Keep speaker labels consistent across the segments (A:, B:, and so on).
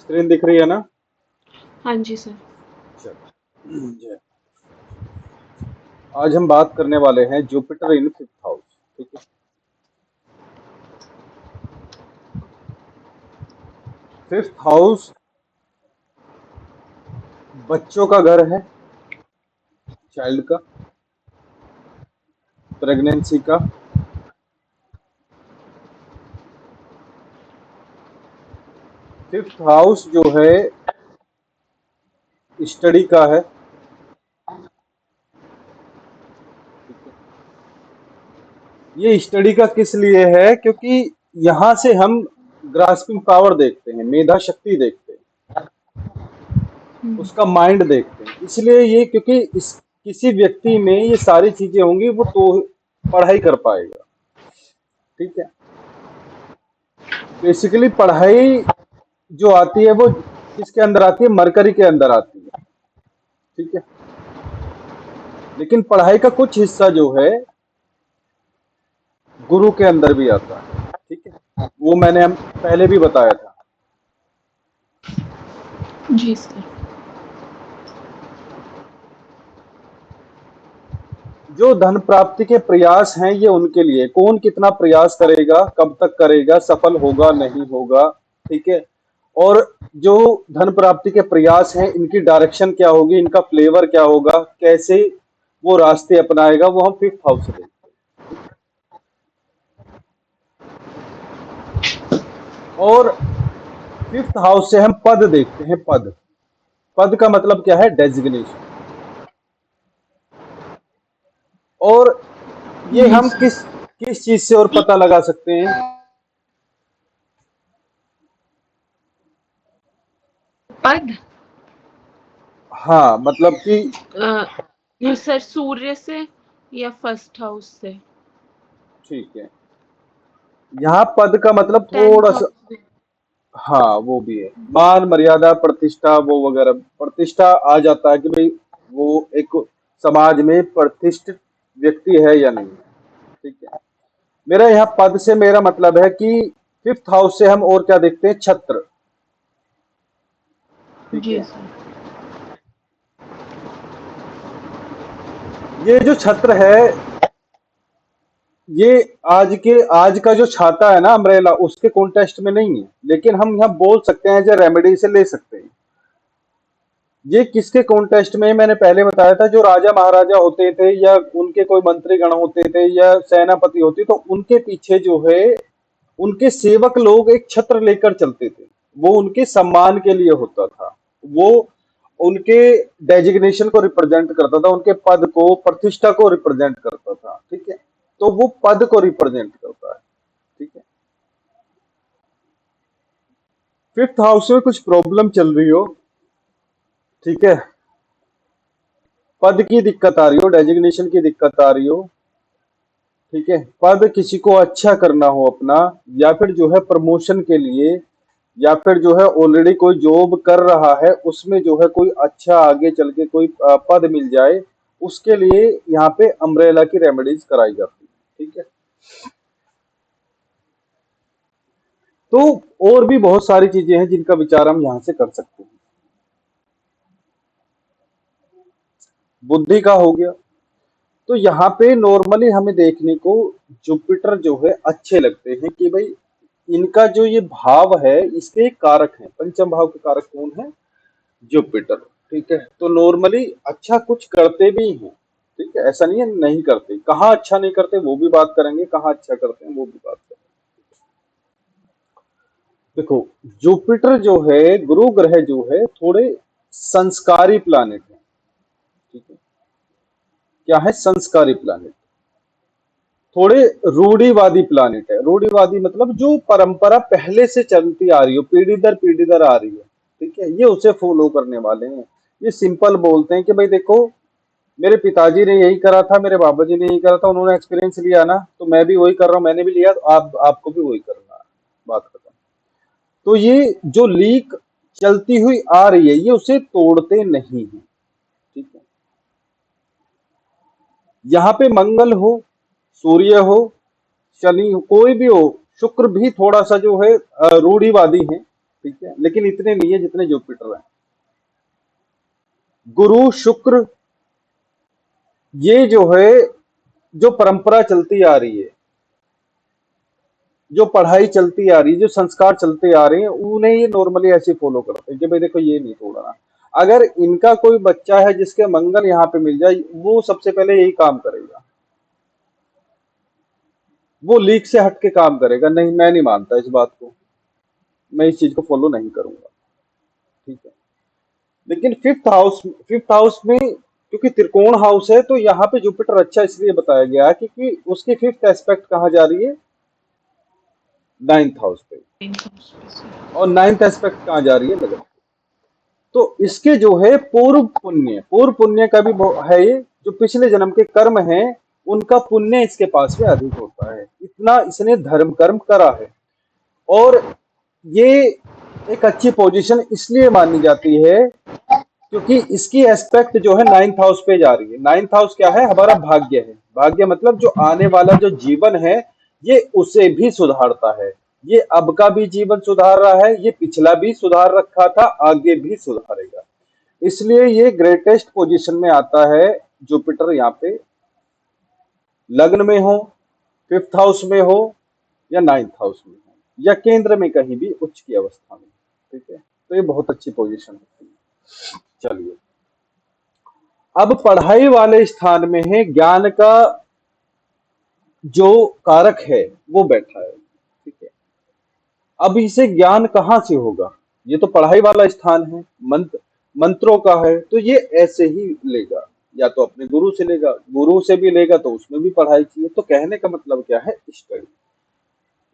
A: Screen दिख रही है ना?
B: हाँ जी सर।
A: चलो जय। आज हम बात करने वाले हैं जुपिटर इन फिफ्थ हाउस। ठीक है। फिफ्थ हाउस बच्चों का घर है, चाइल्ड का, प्रेगनेंसी का। फिफ्थ हाउस जो है स्टडी का है। ठीक है। ये स्टडी का किस लिए है? क्योंकि यहां से हम ग्रास्पिंग पावर देखते हैं, मेधा शक्ति देखते हैं,
B: हुँ,
A: उसका माइंड देखते हैं। इसलिए ये, क्योंकि इस किसी व्यक्ति में ये सारी चीजें होंगी, वो तो पढ़ाई कर पाएगा। ठीक है। बेसिकली पढ़ाई जो आती है वो किसके अंदर आती है? मरकरी के अंदर आती है। ठीक है। लेकिन पढ़ाई का कुछ हिस्सा जो है गुरु के अंदर भी आता है। ठीक है। वो मैंने हम पहले भी बताया था।
B: जी सर।
A: जो धन प्राप्ति के प्रयास हैं ये उनके लिए, कौन कितना प्रयास करेगा, कब तक करेगा, सफल होगा नहीं होगा। ठीक है। और जो धन प्राप्ति के प्रयास हैं इनकी डायरेक्शन क्या होगी, इनका फ्लेवर क्या होगा, कैसे वो रास्ते अपनाएगा, वो हम फिफ्थ हाउस से देखते हैं। ठीक है। और फिफ्थ हाउस से हम पद देखते हैं। पद, पद का मतलब क्या है? डेजिग्नेशन। और ये
B: जी
A: हम
B: सर।
A: किस किस चीज से और पता लगा सकते हैं?
B: पद
A: हाँ, मतलब कि
B: सर सूर्य से या फर्स्ट हाउस से?
A: ठीक है, यहाँ पद का मतलब थोड़ा
B: 10th
A: सा,
B: हाउस से।
A: हाँ वो भी है, मान मर्यादा प्रतिष्ठा वो वगैरह। प्रतिष्ठा आ जाता है कि भाई वो एक समाज में प्रतिष्ठित व्यक्ति है या नहीं है। ठीक है। मेरा यहाँ पद से मेरा मतलब है कि फिफ्थ हाउस से हम और क्या देखते हैं? छत्र। ठीक
B: जी
A: है।
B: सर।
A: ये जो छत्र है, ये आज का जो छाता है ना, अम्ब्रेला, उसके कॉन्टेस्ट में नहीं है, लेकिन हम यहाँ बोल सकते हैं, जो रेमेडी से ले सकते हैं। ये किसके कॉन्टेस्ट में है? मैंने पहले बताया था, जो राजा महाराजा होते थे या उनके कोई मंत्री गण होते थे या सेनापति होते, तो उनके पीछे जो है उनके सेवक लोग एक छत्र लेकर चलते थे। वो उनके सम्मान के लिए होता था। वो उनके डेजिग्नेशन को रिप्रेजेंट करता था, उनके पद को, प्रतिष्ठा को रिप्रेजेंट करता था। ठीक है। तो वो पद को रिप्रेजेंट करता है। ठीक है। फिफ्थ हाउस में कुछ प्रॉब्लम चल रही हो, ठीक है, पद की दिक्कत आ रही हो, डेजिग्नेशन की दिक्कत आ रही हो, ठीक है, पद किसी को अच्छा करना हो अपना, या फिर जो है प्रमोशन के लिए, या फिर जो है ऑलरेडी कोई जॉब कर रहा है उसमें जो है कोई अच्छा आगे चल के कोई पद मिल जाए, उसके लिए यहाँ पे अम्ब्रेला की रेमेडीज कराई जाती है। ठीक है। तो और भी बहुत सारी चीजें हैं जिनका विचार हम यहाँ से कर सकते हैं। बुद्धि का हो गया। तो यहाँ पे नॉर्मली हमें देखने को जुपिटर जो है अच्छे लगते हैं कि भाई इनका जो ये भाव है इसके कारक हैं। पंचम भाव के कारक कौन है? जुपिटर। ठीक है। तो नॉर्मली अच्छा कुछ करते भी हैं। ठीक है, ऐसा नहीं है नहीं करते। कहाँ अच्छा नहीं करते वो भी बात करेंगे, कहाँ अच्छा करते हैं वो भी बात करेंगे। देखो, जुपिटर जो है, गुरु ग्रह जो है, थोड़े संस्कारी प्लानिट है। ठीक है। क्या है? संस्कारी प्लानिट। थोड़े रूढ़िवादी प्लानिट है। रूढ़िवादी मतलब जो परंपरा पहले से चलती आ रही हो, पीढ़ी दर पीढ़ी दर आ रही है, ठीक है, ये उसे फॉलो करने वाले हैं। ये सिंपल बोलते हैं कि भाई देखो, मेरे पिताजी ने यही करा था, मेरे बाबा जी ने यही करा था, उन्होंने एक्सपीरियंस लिया ना, तो मैं भी वही कर रहा हूँ, मैंने भी लिया, तो आपको भी वही करना है। बात खत्म। तो ये जो लीक चलती हुई आ रही है ये उसे तोड़ते नहीं है। ठीक है। यहाँ पे मंगल हो, सूर्य हो, शनि हो, कोई भी हो, शुक्र भी थोड़ा सा जो है रूढ़िवादी है। ठीक है, लेकिन इतने नहीं है जितने जुपिटर हैं। गुरु शुक्र, ये जो है, जो परंपरा चलती आ रही है, जो पढ़ाई चलती आ रही है, जो संस्कार चलते आ रहे हैं, उन्हें ये नॉर्मली ऐसे फॉलो करते हैं कि भाई देखो ये नहीं तोड़ना। अगर इनका कोई बच्चा है जिसके मंगल यहाँ पे मिल जाए, वो सबसे पहले यही काम करेगा, वो लीक से हट के काम करेगा। नहीं, मैं नहीं मानता इस बात को, मैं इस चीज को फॉलो नहीं करूंगा। ठीक है, लेकिन फिफ्थ हाउस में क्योंकि त्रिकोण हाउस है, तो यहाँ पे जुपिटर अच्छा इसलिए बताया गया है क्योंकि उसकी फिफ्थ एस्पेक्ट कहाँ जा रही है, नाइन्थ हाउस पे। और नाइन्थ एस्पेक्ट कहाँ जा रही है, लगन। तो इसके जो है पूर्व पुण्य का भी है, ये जो पिछले जन्म के कर्म हैं उनका पुण्य इसके पास में अधिक होता है, इतना इसने धर्म कर्म करा है। और ये एक अच्छी पोजीशन इसलिए मानी जाती है क्योंकि इसकी एस्पेक्ट जो है नाइन्थ हाउस पे जा रही है। नाइन्थ हाउस क्या है, हमारा भाग्य है। भाग्य मतलब जो आने वाला जो जीवन है, ये उसे भी सुधारता है। ये अब का भी जीवन सुधार रहा है, ये पिछला भी सुधार रखा था, आगे भी सुधारेगा। इसलिए ये ग्रेटेस्ट पोजीशन में आता है जुपिटर, यहाँ पे लग्न में हो, फिफ्थ हाउस में हो, या नाइन्थ हाउस में हो, या केंद्र में कहीं भी उच्च की अवस्था में। ठीक है, तो ये बहुत अच्छी पोजीशन होती है। चलिए, अब पढ़ाई वाले स्थान में है, ज्ञान का जो कारक है वो बैठा है। ठीक है, अब इसे ज्ञान कहाँ से होगा, ये तो पढ़ाई वाला स्थान है, मंत्रों का है, तो ये ऐसे ही लेगा, या तो अपने गुरु से लेगा, गुरु से भी लेगा तो उसमें भी पढ़ाई चाहिए। तो कहने का मतलब क्या है,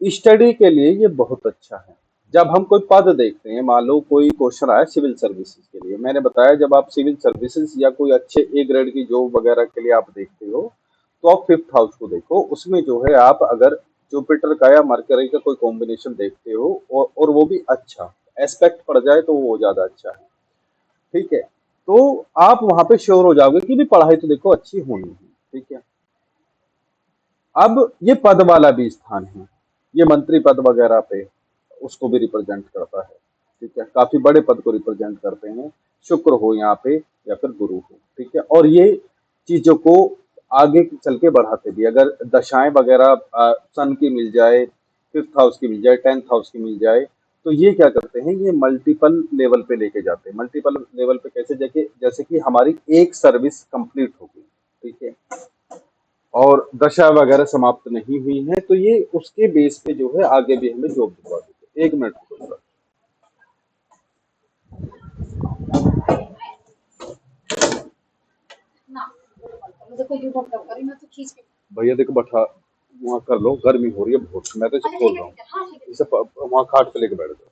A: स्टडी के लिए ये बहुत अच्छा है। जब हम कोई पद देखते हैं, मान लो कोई क्वेश्चन आया सिविल सर्विसेज के लिए, मैंने बताया जब आप सिविल सर्विसेज या कोई अच्छे ए ग्रेड की जॉब वगैरह के लिए आप देखते हो, तो आप फिफ्थ हाउस को देखो। उसमें जो है आप अगर जुपिटर का या मरकरी का कोई कॉम्बिनेशन देखते हो, और वो भी अच्छा एस्पेक्ट पड़ जाए, तो वो ज्यादा अच्छा है। ठीक है, तो आप वहां पे श्योर हो जाओगे कि भी पढ़ाई तो देखो अच्छी होनी है। ठीक है, अब ये पद वाला भी स्थान है, ये मंत्री पद वगैरह पे उसको भी रिप्रेजेंट करता है। ठीक है, काफी बड़े पद को रिप्रेजेंट करते हैं, शुक्र हो यहाँ पे या फिर गुरु हो। ठीक है, और ये चीजों को आगे चल के बढ़ाते भी, अगर दशाएं वगैरह सन की मिल जाए, फिफ्थ हाउस की मिल जाए, टेंथ हाउस की मिल जाए, तो ये क्या करते हैं, ये मल्टीपल लेवल पे लेके जाते हैं। मल्टीपल लेवल पे कैसे, जैसे कि हमारी एक सर्विस कंप्लीट हो गई, ठीक है, और दशा वगैरह समाप्त नहीं हुई है, तो ये उसके बेस पे जो है आगे भी हमें जॉब दिलवा देते हैं। 1 मिनट रुको। भैया देखो बैठा, वहाँ कर लो, गर्मी हो रही है बहुत, मैं तो इसे खोल रहा हूँ, इसे वहाँ खाट पे लेके बैठ जाओ।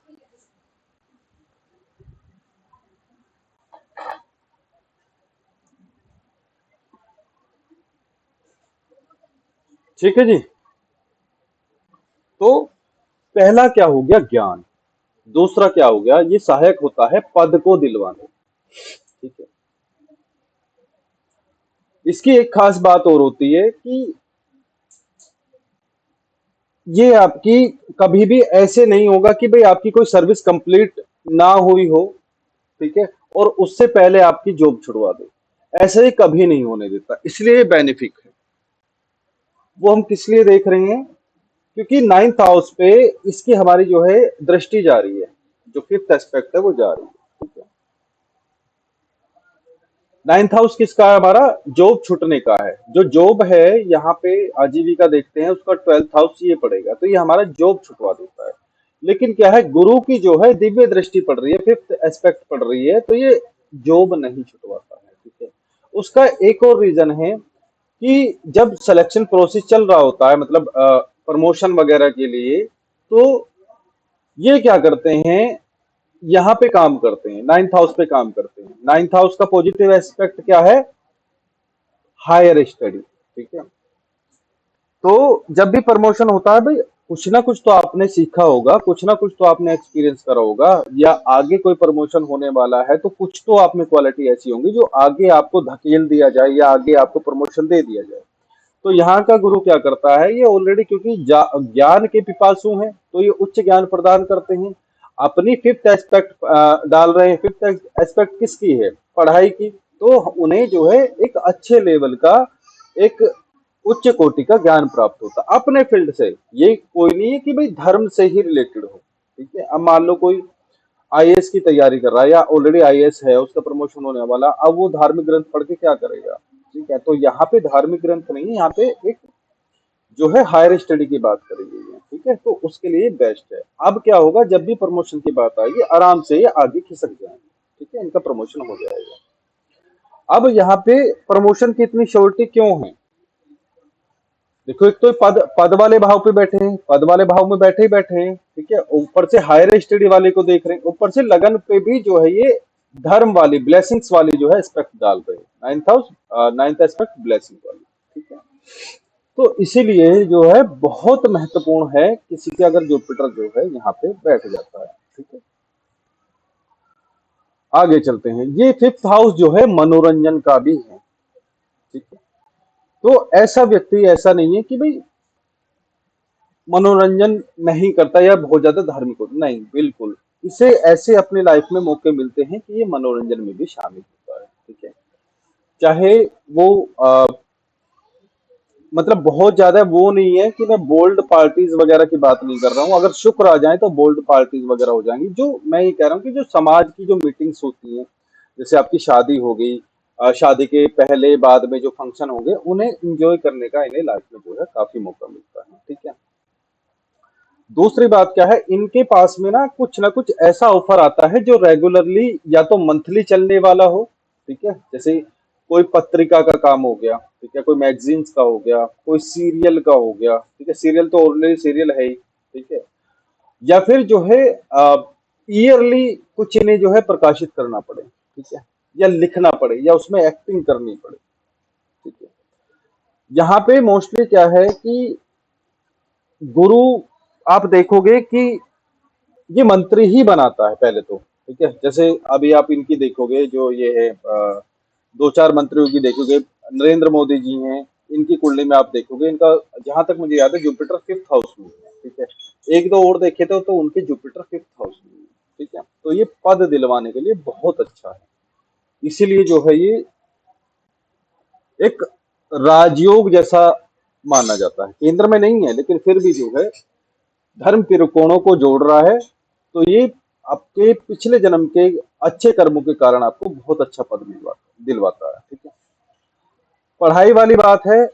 A: ठीक है जी, तो पहला क्या हो गया, ज्ञान। दूसरा क्या हो गया, ये सहायक होता है पद को दिलवाने। ठीक है, इसकी एक खास बात और होती है कि ये आपकी कभी भी ऐसे नहीं होगा कि भाई आपकी कोई सर्विस कंप्लीट ना हुई हो, ठीक है, और उससे पहले आपकी जॉब छुड़वा दे, ऐसे ही कभी नहीं होने देता। इसलिए बेनिफिक है। वो हम किस लिए देख रहे हैं, क्योंकि नाइन्थ हाउस पे इसकी हमारी जो है दृष्टि जा रही है, जो फिफ्थ एस्पेक्ट है वो जा रही है। ठीक है, नाइन्थ हाउस किसका है, हमारा जॉब छूटने का है। जो जॉब है यहाँ पे आजीविका देखते हैं, उसका ट्वेल्थ हाउस ये पड़ेगा, तो ये हमारा जॉब छुटवा देता है। लेकिन क्या है, गुरु की जो है दिव्य दृष्टि पड़ रही है, फिफ्थ एस्पेक्ट पड़ रही है, तो ये जॉब नहीं छुटवाता है। ठीक है, उसका एक और रीजन है कि जब सिलेक्शन प्रोसेस चल रहा होता है, मतलब प्रमोशन वगैरह के लिए, तो ये क्या करते हैं, यहाँ पे काम करते हैं, नाइन्थ हाउस पे काम करते हैं। नाइन्थ हाउस का पॉजिटिव एस्पेक्ट क्या है, हायर स्टडी। ठीक है, तो जब भी प्रमोशन होता है भाई, कुछ ना कुछ तो आपने सीखा होगा, कुछ ना कुछ तो आपने एक्सपीरियंस करा होगा, या आगे कोई प्रमोशन होने वाला है, तो कुछ तो आप में क्वालिटी ऐसी होंगी जो आगे आपको धकेल दिया जाए या आगे आपको प्रमोशन दे दिया जाए। तो यहाँ का गुरु क्या करता है, ये ऑलरेडी क्योंकि ज्ञान के पिपासु हैं, तो ये उच्च ज्ञान प्रदान करते हैं। अपनी फिफ्थ एस्पेक्ट डाल रहे हैं। फिफ्थ एस्पेक्ट किसकी है? पढ़ाई की। तो उन्हें जो है एक अच्छे लेवल का, एक उच्च कोटि का ज्ञान प्राप्त होता अपने फील्ड से। ये कोई नहीं है कि भाई धर्म से ही रिलेटेड हो। ठीक है, अब मान लो कोई आईएएस की तैयारी कर रहा है या ऑलरेडी आईएएस है, उसका प्रमोशन होने वाला, अब वो धार्मिक ग्रंथ पढ़ के क्या करेगा? ठीक है, तो यहाँ पे धार्मिक ग्रंथ नहीं है, यहाँ पे एक जो है हायर स्टडी की बात करी गई है। ठीक है, तो उसके लिए बेस्ट है। अब क्या होगा, जब भी प्रमोशन की बात आएगी आराम से ये आगे खिसक जाएंगे। ठीक है, इनका प्रमोशन हो जाएगा। अब यहाँ पे प्रमोशन की इतनी श्योरिटी क्यों है? देखो, एक तो पद पद वाले भाव पे बैठे हैं, पद वाले भाव में बैठे ही बैठे हैं। ठीक है, ऊपर से हायर स्टडी वाले को देख रहे हैं, ऊपर से लगन पे भी जो है ये धर्म वाली, ब्लेसिंग्स वाली जो है एस्पेक्ट डाल रहे हैं। नाइन्थ एस्पेक्ट ब्लेसिंग वाली। ठीक है, तो इसीलिए जो है बहुत महत्वपूर्ण है किसी के अगर जुपिटर जो है यहाँ पे बैठ जाता है। ठीक है, आगे चलते हैं। ये फिफ्थ हाउस जो है मनोरंजन का भी है। ठीक है, तो ऐसा व्यक्ति ऐसा नहीं है कि भाई मनोरंजन नहीं करता या बहुत ज्यादा धार्मिक होता, नहीं, बिल्कुल। इसे ऐसे अपने लाइफ में मौके मिलते हैं कि ये मनोरंजन में भी शामिल होता है। ठीक है, चाहे वो मतलब बहुत ज्यादा वो नहीं है कि मैं बोल्ड पार्टीज वगैरह की बात नहीं कर रहा हूँ। अगर शुक्र आ जाए तो बोल्ड पार्टीज वगैरह हो जाएंगी। जो मैं ये कह रहा हूँ कि जो समाज की जो मीटिंग्स होती हैं, जैसे आपकी शादी हो गई, शादी के पहले बाद में जो फंक्शन होंगे, उन्हें एंजॉय करने का इन्हें लाइफ में जो है काफी मौका मिलता है। ठीक है, दूसरी बात क्या है, इनके पास में ना कुछ ऐसा ऑफर आता है जो रेगुलरली या तो मंथली चलने वाला हो। ठीक है, जैसे कोई पत्रिका का काम हो गया। ठीक है, कोई मैगजीन्स का हो गया, कोई सीरियल का हो गया। ठीक है, सीरियल तो ऑलरेडी सीरियल है ही। ठीक है, या फिर जो है ईयरली कुछ इन्हें जो है प्रकाशित करना पड़े। ठीक है, या लिखना पड़े या उसमें एक्टिंग करनी पड़े। ठीक है, यहाँ पे मोस्टली क्या है कि गुरु, आप देखोगे कि ये मंत्री ही बनाता है पहले तो। ठीक है, जैसे अभी आप इनकी देखोगे, जो ये है दो चार मंत्रियों की देखोगे, नरेंद्र मोदी जी हैं, इनकी कुंडली में आप देखोगे, इनका जहां तक मुझे याद है जुपिटर फिफ्थ हाउस में है। ठीक है, एक दो और देखे थे तो उनके जुपिटर फिफ्थ हाउस में है। ठीक है, तो ये पद दिलवाने के लिए बहुत अच्छा है। इसीलिए जो है ये एक राजयोग जैसा माना जाता है। केंद्र में नहीं है लेकिन फिर भी जो है धर्म के कोणों को जोड़ रहा है। तो ये आपके पिछले जन्म के अच्छे कर्मों के कारण आपको बहुत अच्छा पद दिलवाता है। ठीक है, पढ़ाई वाली बात है।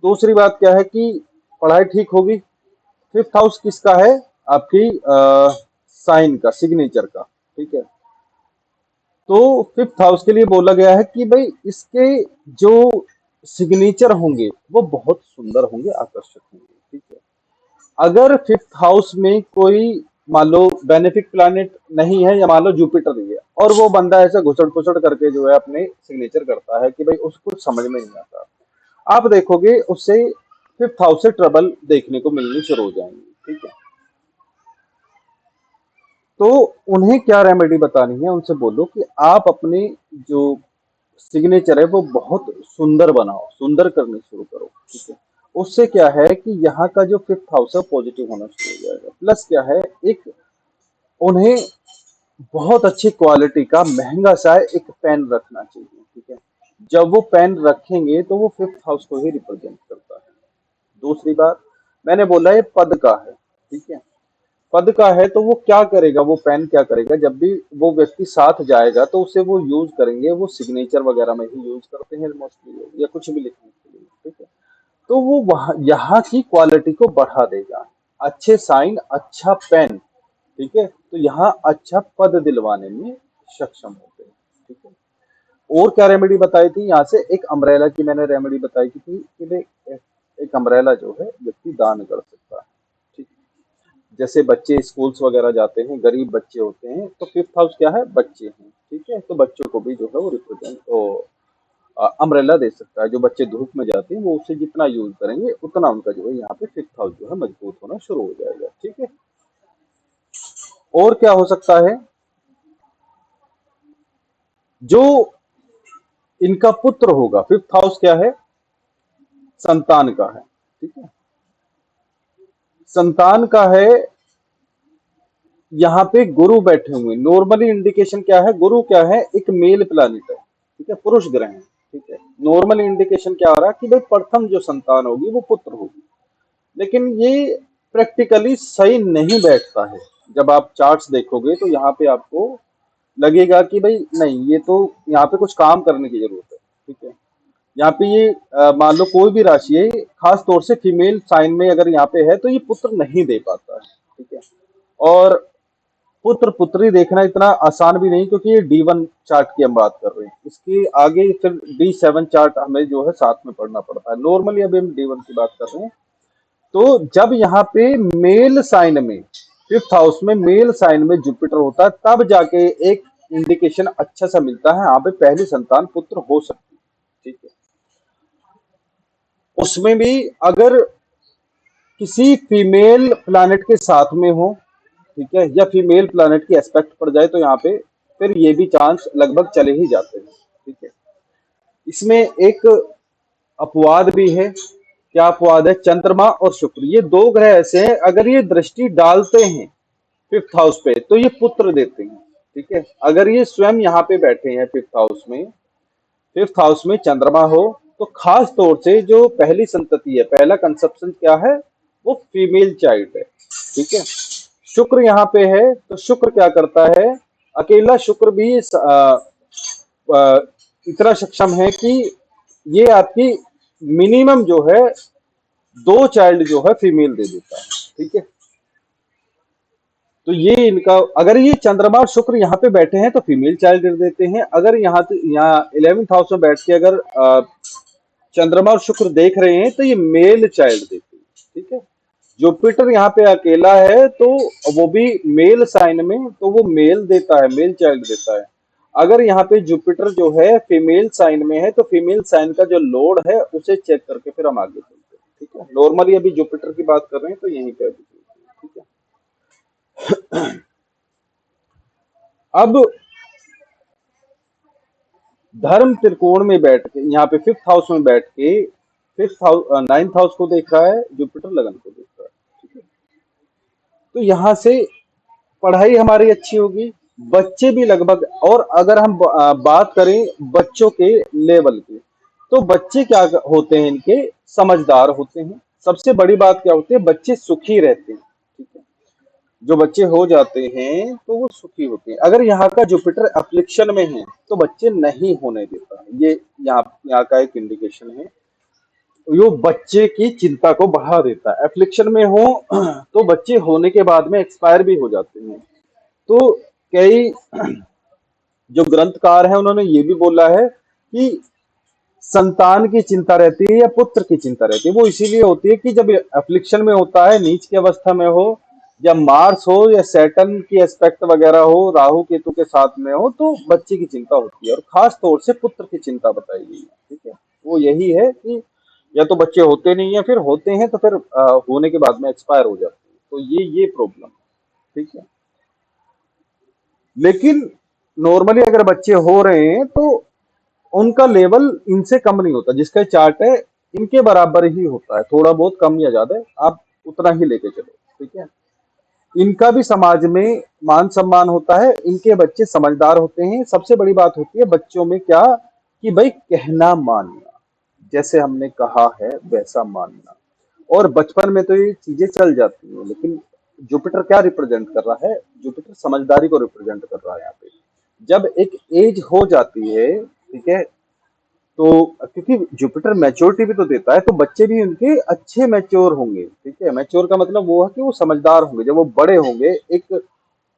A: दूसरी बात क्या है कि पढ़ाई ठीक होगी। फिफ्थ हाउस किसका है? आपकी साइन का, सिग्नेचर का। ठीक है, तो फिफ्थ हाउस के लिए बोला गया है कि भाई इसके जो सिग्नेचर होंगे वो बहुत सुंदर होंगे, आकर्षक होंगे। ठीक है, अगर फिफ्थ हाउस में कोई मान लो बेनिफिक प्लैनेट नहीं है, या मान लो जुपिटर नहीं है, और वो बंदा ऐसे घुसड़ पुसड़ करके जो है अपने सिग्नेचर करता है कि भाई उसको कुछ समझ में नहीं आता, आप देखोगे उससे फिफ्थ हाउस से ट्रबल देखने को मिलनी शुरू हो जाएंगी। ठीक है, तो उन्हें क्या रेमेडी बतानी है, उनसे बोलो कि आप अपने जो सिग्नेचर है वो बहुत सुंदर बनाओ, सुंदर करने शुरू करो। ठीक है, उससे क्या है कि यहाँ का जो फिफ्थ हाउस है पॉजिटिव होना शुरू हो जाएगा। प्लस क्या है, एक उन्हें बहुत अच्छी क्वालिटी का महंगा सा एक पेन रखना चाहिए। ठीक है, जब वो पेन रखेंगे तो वो फिफ्थ हाउस को ही रिप्रेजेंट करता है। दूसरी बात, मैंने बोला ये पद का है। ठीक है, पद का है तो वो क्या करेगा, वो पेन क्या करेगा, जब भी वो व्यक्ति साथ जाएगा तो उसे वो यूज करेंगे, वो सिग्नेचर वगैरह में ही यूज करते हैं मोस्टली लोग, या कुछ भी लिखने के लिए। ठीक है, तो वो वहाँ यहाँ की क्वालिटी को बढ़ा देगा। अच्छे साइन, अच्छा पेन। ठीक है, तो यहाँ अच्छा पद दिलवाने में सक्षम होते हैं। ठीक है, और क्या रेमेडी बताई थी, यहाँ से एक अम्ब्रेला की मैंने रेमेडी बताई थी कि भाई एक अम्ब्रेला जो है व्यक्ति दान कर सकता है। ठीक है, जैसे बच्चे स्कूल्स वगैरह जाते हैं, गरीब बच्चे होते हैं, तो फिफ्थ हाउस क्या है, बच्चे हैं। ठीक है, तो बच्चों को भी जो है वो रिप्रेजेंट अम्ब्रेला दे सकता है। जो बच्चे धूप में जाते हैं वो उसे जितना यूज करेंगे उतना उनका जो है यहाँ पे फिफ्थ हाउस जो है मजबूत होना शुरू हो जाएगा। ठीक है, और क्या हो सकता है, जो इनका पुत्र होगा, फिफ्थ हाउस क्या है, संतान का है। ठीक है, संतान का है, यहाँ पे गुरु बैठे हुए, नॉर्मली इंडिकेशन क्या है, गुरु क्या है, एक मेल प्लैनेट है, ठीक है, पुरुष ग्रह है, ठीक है। नॉर्मल इंडिकेशन क्या आ रहा है कि भाई प्रथम जो संतान होगी वो पुत्र होगी, लेकिन ये प्रैक्टिकली सही नहीं बैठता है। जब आप चार्ट्स देखोगे तो यहाँ पे आपको लगेगा कि भाई नहीं, ये तो यहाँ पे कुछ काम करने की जरूरत है, ठीक है। यहाँ पे ये मान लो कोई भी राशि है, खास तौर से फीमेल साइन में अगर यहाँ पे है तो ये पुत्र नहीं दे पाता है, ठीक है। और पुत्र पुत्री देखना इतना आसान भी नहीं, क्योंकि ये D1 चार्ट की हम बात कर रहे हैं, इसके आगे फिर D7 चार्ट हमें जो है साथ में पढ़ना पड़ता है। नॉर्मली अभी हम D1 की बात कर रहे हैं। तो जब यहाँ पे मेल साइन में, फिफ्थ हाउस में मेल साइन में जुपिटर होता है, तब जाके एक इंडिकेशन अच्छा सा मिलता है, हाँ भाई पहली संतान पुत्र हो सकती है, ठीक है। उसमें भी अगर किसी फीमेल प्लैनेट के साथ में हो, ठीक है, या फीमेल प्लैनेट की एस्पेक्ट पड़ जाए, तो यहाँ पे फिर ये भी चांस लगभग चले ही जाते हैं, ठीक है। इसमें एक अपवाद भी है। क्या अपवाद है? चंद्रमा और शुक्र, ये दो ग्रह ऐसे हैं, अगर ये दृष्टि डालते हैं फिफ्थ हाउस पे तो ये पुत्र देते हैं, ठीक है। अगर ये स्वयं यहाँ पे बैठे हैं फिफ्थ हाउस में, फिफ्थ हाउस में चंद्रमा हो, तो खास तौर से जो पहली संतति है, पहला कंसेप्शन क्या है, वो फीमेल चाइल्ड है, ठीक है। शुक्र यहाँ पे है, तो शुक्र क्या करता है, अकेला शुक्र भी इतना सक्षम है कि ये आपकी मिनिमम जो है दो चाइल्ड जो है फीमेल दे देता है, ठीक है। तो ये इनका, अगर ये चंद्रमा और शुक्र यहाँ पे बैठे हैं तो फीमेल चाइल्ड दे देते हैं। अगर यहाँ 11th हाउस में बैठ के अगर चंद्रमा और शुक्र देख रहे हैं तो ये मेल चाइल्ड देते हैं, ठीक है। जुपिटर यहाँ पे अकेला है, तो वो भी मेल साइन में, तो वो मेल देता है, मेल चाइल्ड देता है। अगर यहाँ पे जुपिटर जो है फीमेल साइन में है, तो फीमेल साइन का जो लोड है उसे चेक करके फिर हम आगे चलते हैं, ठीक है। नॉर्मली अभी जुपिटर की बात कर रहे हैं तो यहीं पे अभी चलते हैं, ठीक है। अब धर्म त्रिकोण में बैठ के, यहाँ पे फिफ्थ हाउस में बैठ के, फिफ्थ हाउस 9th हाउस को देख रहा है जुपिटर, लगन को देख रहा है, ठीक है। तो यहाँ से पढ़ाई हमारी अच्छी होगी, बच्चे भी लगभग, और अगर हम बात करें बच्चों के लेवल की, तो बच्चे क्या होते हैं, इनके समझदार होते हैं। सबसे बड़ी बात क्या होती है, बच्चे सुखी रहते हैं, ठीक है। जो बच्चे हो जाते हैं तो वो सुखी होते हैं। अगर यहाँ का जुपिटर अफ्लिक्शन में है तो बच्चे नहीं होने देता है, ये यहाँ का एक इंडिकेशन है। यो बच्चे की चिंता को बढ़ा देता है। एफ्लिक्शन में हो तो बच्चे होने के बाद में एक्सपायर भी हो जाते हैं। तो कई जो ग्रंथकार हैं उन्होंने ये भी बोला है कि संतान की चिंता रहती है या पुत्र की चिंता रहती है, वो इसीलिए होती है कि जब एफ्लिक्शन में होता है, नीच की अवस्था में हो, या मार्स हो, या सैटर्न की एस्पेक्ट वगैरह हो, राहु केतु के साथ में हो, तो बच्चे की चिंता होती है, और खास तौर से पुत्र की चिंता बताई गई है, ठीक है। वो यही है कि या तो बच्चे होते नहीं है, फिर होते हैं तो फिर होने के बाद में एक्सपायर हो जाते हैं, तो ये प्रॉब्लम, ठीक है। लेकिन नॉर्मली अगर बच्चे हो रहे हैं तो उनका लेवल इनसे कम नहीं होता, जिसका चार्ट है इनके बराबर ही होता है, थोड़ा बहुत कम या ज्यादा आप उतना ही लेके चलो, ठीक है। इनका भी समाज में मान सम्मान होता है, इनके बच्चे समझदार होते हैं। सबसे बड़ी बात होती है बच्चों में क्या, कि भाई कहना मानना, जैसे हमने कहा है वैसा मानना, और बचपन में तो ये चीजें चल जाती हैं। लेकिन जुपिटर क्या रिप्रेजेंट कर रहा है, जुपिटर समझदारी को रिप्रेजेंट कर रहा है यहाँ पे। जब एक एज हो जाती है, ठीक है, तो क्योंकि जुपिटर मैच्योरिटी भी तो देता है, तो बच्चे भी उनके अच्छे मैच्योर होंगे, ठीक है। मैच्योर का मतलब वो है कि वो समझदार होंगे, जब वो बड़े होंगे, एक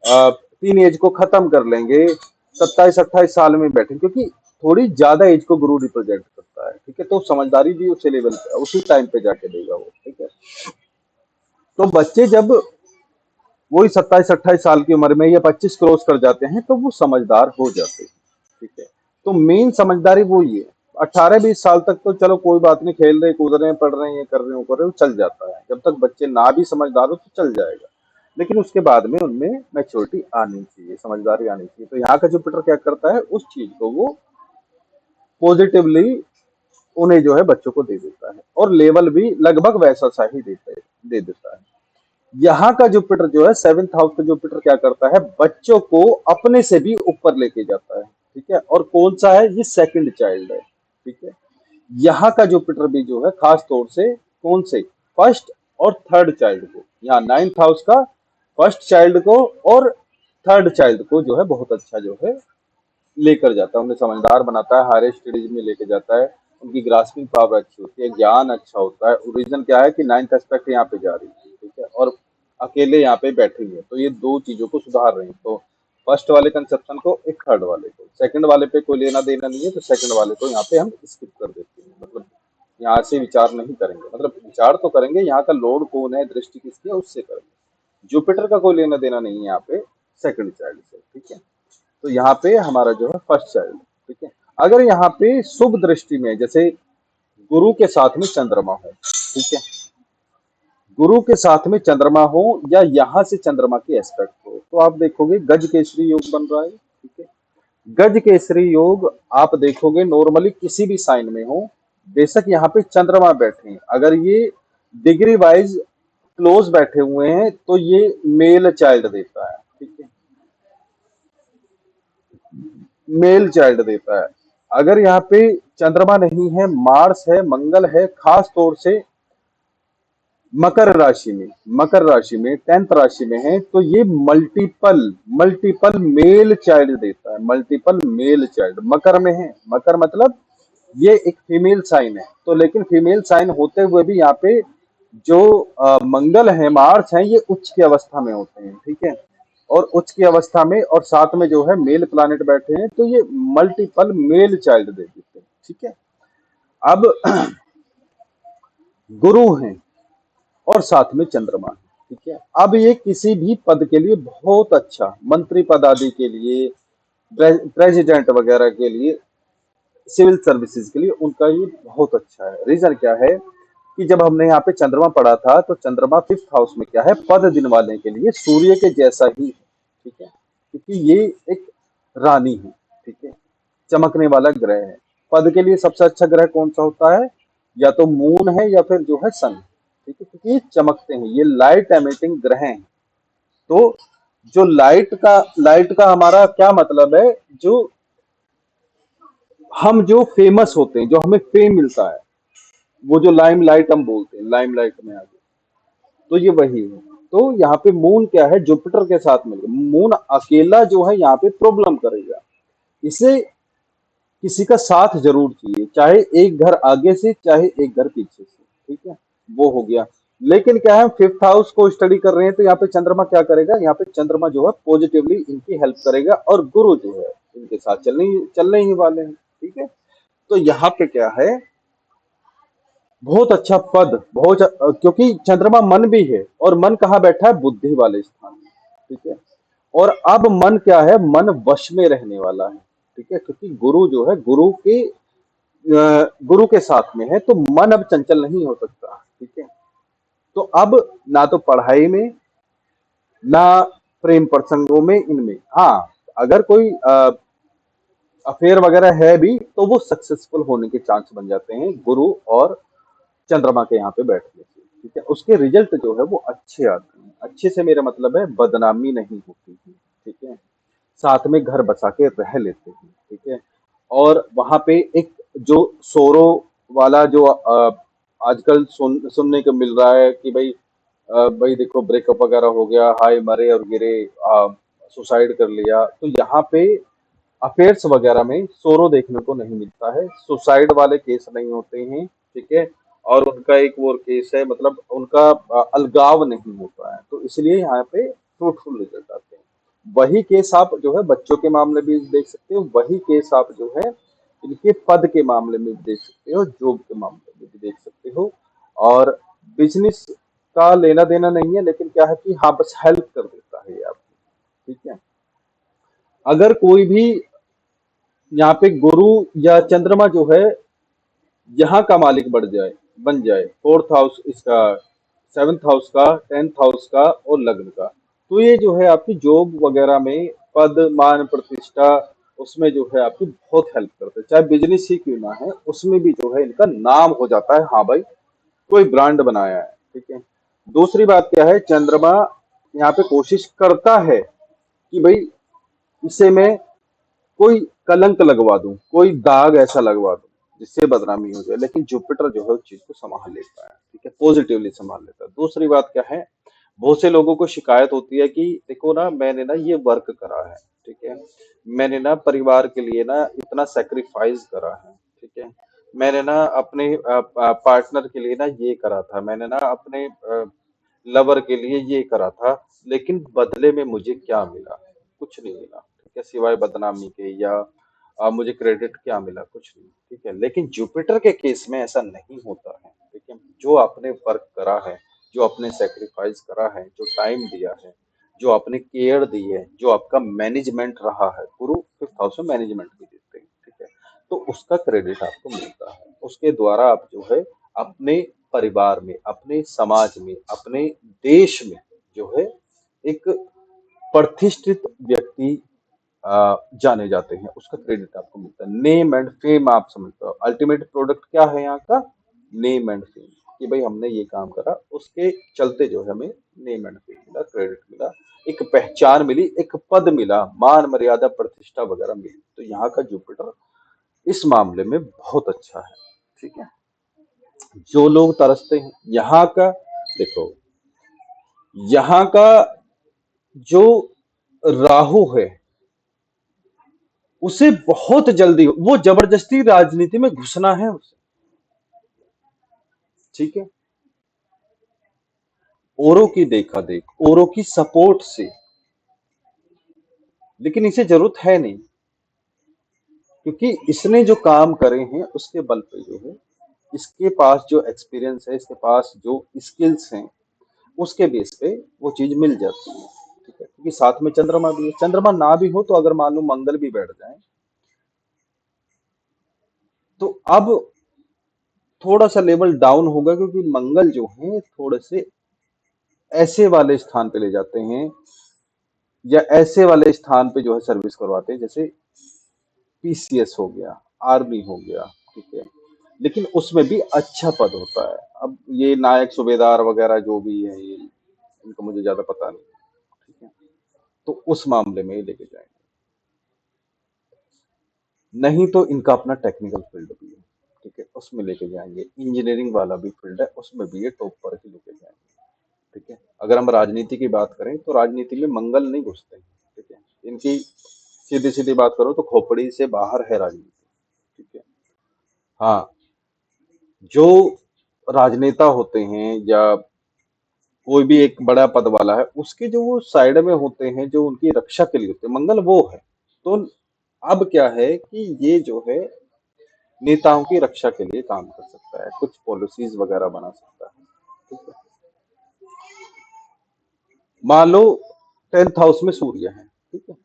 A: टीन एज को खत्म कर लेंगे, 27-28 साल में बैठे, क्योंकि थोड़ी ज्यादा एज को गुरु रिप्रेजेंट करता है, ठीक है। तो समझदारी भी उसी लेवल पे, उसी टाइम पे जाके देगा वो, ठीक है। तो बच्चे जब वही 27-28 साल की उम्र में या 25 क्रॉस कर जाते हैं तो वो समझदार हो जाते हैं, ठीक है। तो मेन समझदारी वो ही है। 18-20 साल तक तो चलो कोई बात नहीं, खेल रहे कूद रहे हैं, पढ़ रहे हैं, ये कर रहे हैं, वो कर रहे हैं, चल जाता है। जब तक बच्चे ना भी समझदार हो तो चल जाएगा, लेकिन उसके बाद में उनमें मैच्योरिटी आनी चाहिए, समझदारी आनी चाहिए। तो यहाँ का जुपिटर क्या करता है, उस चीज को वो पॉजिटिवली उन्हें जो है बच्चों को दे देता है, और लेवल भी लगभग वैसा सा ही दे देता है। यहाँ का जुपिटर जो है, सेवेंथ हाउस का जुपिटर क्या करता है, बच्चों को अपने से भी ऊपर लेके जाता है। ठीक है, और कौन सा है ये, सेकंड चाइल्ड है। ठीक है, यहाँ का जुपिटर भी जो है खास तौर से कौन से, फर्स्ट और थर्ड चाइल्ड को, यहाँ नाइन्थ हाउस का फर्स्ट चाइल्ड को और थर्ड चाइल्ड को जो है बहुत अच्छा जो है लेकर जाता है, उन्हें समझदार बनाता है, हायर स्टडीज में लेके जाता है, उनकी ग्रास्पिंग पावर अच्छी होती है, ज्ञान अच्छा होता है। रीजन क्या है कि नाइन्थ एस्पेक्ट यहाँ पे जा रही है। ठीक है, और अकेले यहाँ पे बैठी है, तो ये दो चीजों को सुधार रही है। तो फर्स्ट वाले कंसेप्शन को एक थर्ड वाले को, सेकंड वाले पे कोई लेना देना नहीं है, तो सेकंड वाले को यहाँ पे हम स्किप कर देते हैं, मतलब यहाँ से विचार नहीं करेंगे, मतलब विचार तो करेंगे, यहाँ का लोड कौन है, दृष्टि किसकी है, उससे करेंगे। जुपिटर का कोई लेना देना नहीं है यहाँ पे सेकंड चाइल्ड से। ठीक है, तो यहाँ पे हमारा जो है फर्स्ट चाइल्ड। ठीक है, अगर यहाँ पे शुभ दृष्टि में जैसे गुरु के साथ में चंद्रमा हो, ठीक है, गुरु के साथ में चंद्रमा हो या यहाँ से चंद्रमा की एस्पेक्ट हो, तो आप देखोगे गज केसरी योग बन रहा है। ठीक है, गज केसरी योग आप देखोगे नॉर्मली किसी भी साइन में हो, बेशक यहाँ पे चंद्रमा बैठे हैं, अगर ये डिग्री वाइज क्लोज बैठे हुए हैं तो ये मेल चाइल्ड देता है। ठीक है, मेल चाइल्ड देता है। अगर यहाँ पे चंद्रमा नहीं है, मार्स है, मंगल है, खास तौर से मकर राशि में 10th राशि में है, तो ये मल्टीपल मल्टीपल मेल चाइल्ड देता है, मल्टीपल मेल चाइल्ड। मकर में है, मकर मतलब ये एक फीमेल साइन है, तो लेकिन फीमेल साइन होते हुए भी यहाँ पे जो मंगल है, मार्स है, ये उच्च की अवस्था में होते हैं। ठीक है, और उच्च की अवस्था में और साथ में जो है मेल प्लानेट बैठे हैं, तो ये मल्टीपल मेल चाइल्ड दे देते हैं। ठीक है, अब गुरु हैं और साथ में चंद्रमा है। ठीक है, अब ये किसी भी पद के लिए बहुत अच्छा, मंत्री पद आदि के लिए, प्रेसिडेंट वगैरह के लिए, सिविल सर्विसेज के लिए उनका ये बहुत अच्छा है। रीजन क्या है कि जब हमने यहाँ पे चंद्रमा पढ़ा था, तो चंद्रमा फिफ्थ हाउस में क्या है, पद दिन वाले के लिए सूर्य के जैसा ही है। ठीक है, क्योंकि ये एक रानी है। ठीक है, चमकने वाला ग्रह है। पद के लिए सबसे अच्छा ग्रह कौन सा होता है, या तो मून है या फिर जो है सन। ठीक है, क्योंकि ये चमकते हैं, ये लाइट एमिटिंग ग्रह हैं। तो जो लाइट का हमारा क्या मतलब है, जो हम जो फेमस होते हैं, जो हमें फेम मिलता है, वो जो लाइम लाइट हम बोलते हैं, लाइम लाइट में आ गए, तो ये वही है। तो यहाँ पे मून क्या है, जुपिटर के साथ मिल गया। मून अकेला जो है यहाँ पे प्रॉब्लम करेगा, इसे किसी का साथ जरूर चाहिए, चाहे एक घर आगे से चाहे एक घर पीछे से। ठीक है, वो हो गया। लेकिन क्या है, फिफ्थ हाउस को स्टडी कर रहे हैं, तो यहाँ पे चंद्रमा क्या करेगा, यहाँ पे चंद्रमा जो है पॉजिटिवली इनकी हेल्प करेगा, और गुरु जो है इनके साथ चलने ही वाले हैं। ठीक है, तो यहाँ पे क्या है, बहुत अच्छा पद, क्योंकि चंद्रमा मन भी है, और मन कहाँ बैठा है, बुद्धि वाले स्थान में। ठीक है, और अब मन क्या है, मन वश में रहने वाला है। ठीक है, क्योंकि गुरु जो है, गुरु के साथ में है, तो मन अब चंचल नहीं हो सकता। ठीक है, तो अब ना तो पढ़ाई में, ना प्रेम प्रसंगों में, इनमें हाँ, अगर कोई अफेयर वगैरह है भी, तो वो सक्सेसफुल होने के चांस बन जाते हैं गुरु और चंद्रमा के यहाँ पे बैठने से। ठीक है, उसके रिजल्ट जो है वो अच्छे आते हैं। अच्छे से मेरा मतलब है बदनामी नहीं होती है। ठीक है, साथ में घर बसा के रह लेते हैं। ठीक है, और वहां पे एक जो सोरो वाला जो आजकल सुनने को मिल रहा है कि भाई देखो ब्रेकअप वगैरह हो गया, हाय मरे और गिरे, सुसाइड कर लिया, तो यहाँ पे अफेयर्स वगैरह में सोरो देखने को नहीं मिलता है, सुसाइड वाले केस नहीं होते हैं। ठीक है, और उनका एक वो केस है, मतलब उनका अलगाव नहीं होता है, तो इसलिए यहाँ पे फ्रूटफुल रिजल्ट आते हैं। वही केस आप जो है बच्चों के मामले में भी देख सकते हो, वही केस आप जो है इनके पद के मामले में भी देख सकते हो, जॉब के मामले में भी देख सकते हो। और बिजनेस का लेना देना नहीं है, लेकिन क्या है कि हाँ, बस हेल्प कर देता है ये आपको। ठीक है, अगर कोई भी यहाँ पे गुरु या चंद्रमा जो है यहाँ का मालिक बन जाए, फोर्थ हाउस इसका, सेवन्थ हाउस का, 10th हाउस का और लग्न का, तो ये जो है आपकी जॉब वगैरह में, पद मान प्रतिष्ठा, उसमें जो है आपकी बहुत हेल्प करते हैं। चाहे बिजनेस ही क्यों ना है, उसमें भी जो है इनका नाम हो जाता है, हाँ भाई कोई ब्रांड बनाया है। ठीक है, दूसरी बात क्या है, चंद्रमा यहाँ पे कोशिश करता है कि भाई इसे मैं कोई कलंक लगवा दूं, कोई दाग ऐसा लगवा दूं जिससे बदनामी हो जाए, लेकिन जुपिटर जो है उस चीज को संभाल लेता है, ठीक है, पॉजिटिवली संभाल लेता है। दूसरी बात क्या है, बहुत से लोगों को शिकायत होती है कि देखो ना, मैंने ना ये वर्क करा है, ठीक है, मैंने ना परिवार के लिए ना इतना सेक्रीफाइस करा है, ठीक है, मैंने ना अपने पार्टनर के लिए ना ये करा था, मैंने ना अपने लवर के लिए ये करा था, लेकिन बदले में मुझे क्या मिला? कुछ नहीं मिला, ठीक है, सिवाय बदनामी के, या मुझे क्रेडिट क्या मिला? कुछ नहीं, ठीक है। लेकिन जुपिटर के केस में ऐसा नहीं होता है, ठीक है। जो आपने वर्क करा है, जो आपने सेक्रीफाइस करा है, जो टाइम दिया है, जो आपने केयर दी है, जो आपका मैनेजमेंट रहा है, गुरु फिफ्थ हाउस में मैनेजमेंट भी देते हैं, ठीक है, तो उसका क्रेडिट आपको मिलता है। उसके द्वारा आप जो है अपने परिवार में, अपने समाज में, अपने देश में जो है एक प्रतिष्ठित व्यक्ति जाने जाते हैं, उसका क्रेडिट आपको मिलता है। नेम एंड फेम, आप समझते हो अल्टीमेट प्रोडक्ट क्या है यहाँ का? नेम एंड फेम, कि भाई हमने ये काम करा, उसके चलते जो है हमें नेम एंड फेम मिला, क्रेडिट मिला, एक पहचान मिली, एक पद मिला, मान मर्यादा प्रतिष्ठा वगैरह मिली। तो यहाँ का जुपिटर इस मामले में बहुत अच्छा है, ठीक है। जो लोग तरसते हैं यहाँ का, देखो यहाँ का जो राहु है, उसे बहुत जल्दी वो जबरदस्ती राजनीति में घुसना है उसे, ठीक है, औरों की देखा देख, औरों की सपोर्ट से, लेकिन इसे जरूरत है नहीं, क्योंकि इसने जो काम करे हैं उसके बल पे जो है, इसके पास जो एक्सपीरियंस है, इसके पास जो स्किल्स हैं, उसके बेस पे वो चीज मिल जाती है, ठीक है। क्योंकि साथ में चंद्रमा भी है, चंद्रमा ना भी हो तो अगर मान लो मंगल भी बैठ जाए, तो अब थोड़ा सा लेवल डाउन होगा, क्योंकि मंगल जो है थोड़े से ऐसे वाले स्थान पे ले जाते हैं, या ऐसे वाले स्थान पे जो है सर्विस करवाते हैं, जैसे पीसीएस हो गया, आर्मी हो गया, ठीक है, लेकिन उसमें भी अच्छा पद होता है। अब ये नायक सूबेदार वगैरह जो भी है, ये इनको मुझे ज्यादा पता नहीं, ठीक है, तो उस मामले में ये लेके जाएंगे। नहीं तो इनका अपना टेक्निकल फील्ड भी है, ठीक है, उसमें लेके जाएंगे। इंजीनियरिंग वाला भी फील्ड है, उसमें भी ये टॉप पर ही लेके जाएंगे, ठीक है। अगर हम राजनीति की बात करें तो राजनीति में मंगल नहीं घुसते हैं, ठीक है, इनकी सीधी सीधी बात करो तो खोपड़ी से बाहर है राजनीति, ठीक है। हाँ, जो राजनेता होते हैं या कोई भी एक बड़ा पद वाला है, उसके जो वो साइड में होते हैं, जो उनकी रक्षा के लिए होते हैं, मंगल वो है। तो अब क्या है कि ये जो है नेताओं की रक्षा के लिए काम कर सकता है, कुछ पॉलिसीज वगैरह बना सकता है, ठीक है। मान लो 10th हाउस में सूर्य है, ठीक है,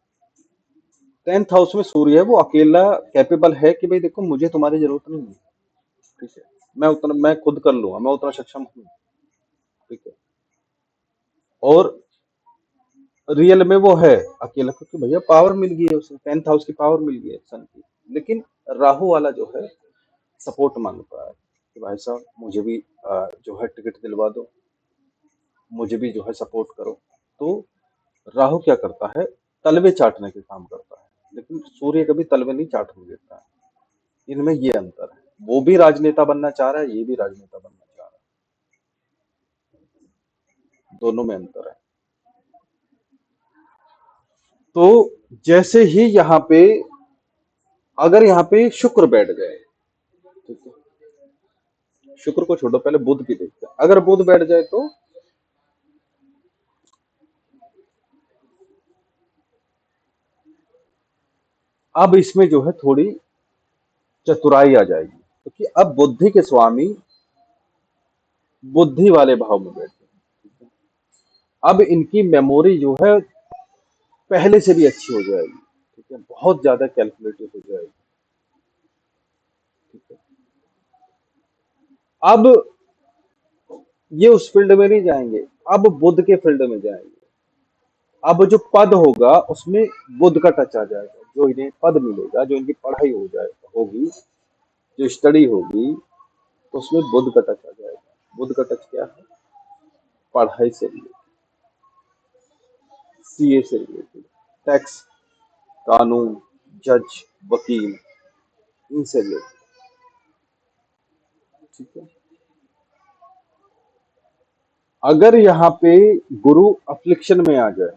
A: 10th हाउस में सूर्य है, वो अकेला कैपेबल है कि भाई देखो मुझे तुम्हारी जरूरत नहीं है, ठीक है, मैं खुद कर लूंगा, मैं उतना सक्षम हूँ, ठीक है। और रियल में वो है अकेला, क्योंकि भैया पावर मिल गई है उसे, 10th हाउस की पावर मिल गई है सन की। लेकिन राहु वाला जो है सपोर्ट मांगता है कि भाई साहब मुझे भी जो है टिकट दिलवा दो, मुझे भी जो है सपोर्ट करो। तो राहु क्या करता है, तलवे चाटने के काम करता है, लेकिन सूर्य कभी तलवे नहीं चाटने देता है। इनमें ये अंतर है, वो भी राजनेता बनना चाह रहा है, ये भी राजनेता बनना चाह रहा है, दोनों में अंतर है। तो जैसे ही यहाँ पे, अगर यहाँ पे शुक्र बैठ गए, ठीक है, शुक्र को छोड़ो, पहले बुध की देखते हैं। अगर बुध बैठ जाए तो अब इसमें जो है थोड़ी चतुराई आ जाएगी, क्योंकि अब बुद्धि के स्वामी बुद्धि वाले भाव में बैठे हैं। अब इनकी मेमोरी जो है पहले से भी अच्छी हो जाएगी, ठीक है, बहुत ज्यादा कैलकुलेटिव हो जाएगी, ठीक है। अब ये उस फील्ड में नहीं जाएंगे, अब बुद्ध के फील्ड में जाएंगे। अब जो पद होगा उसमें बुद्ध का टच आ जाएगा, जो इन्हें पद मिलेगा, जो इनकी पढ़ाई हो जाए होगी, जो स्टडी होगी, तो उसमें बुद्ध का टच आ जाएगा। बुद्ध का टच क्या है? पढ़ाई से रिलेटेड, सीए से रिलेटेड, टैक्स, कानून, जज, वकील, इनसे रिलेटेड। ठीक है। अगर यहाँ पे गुरु अफ्लिक्शन में आ जाए,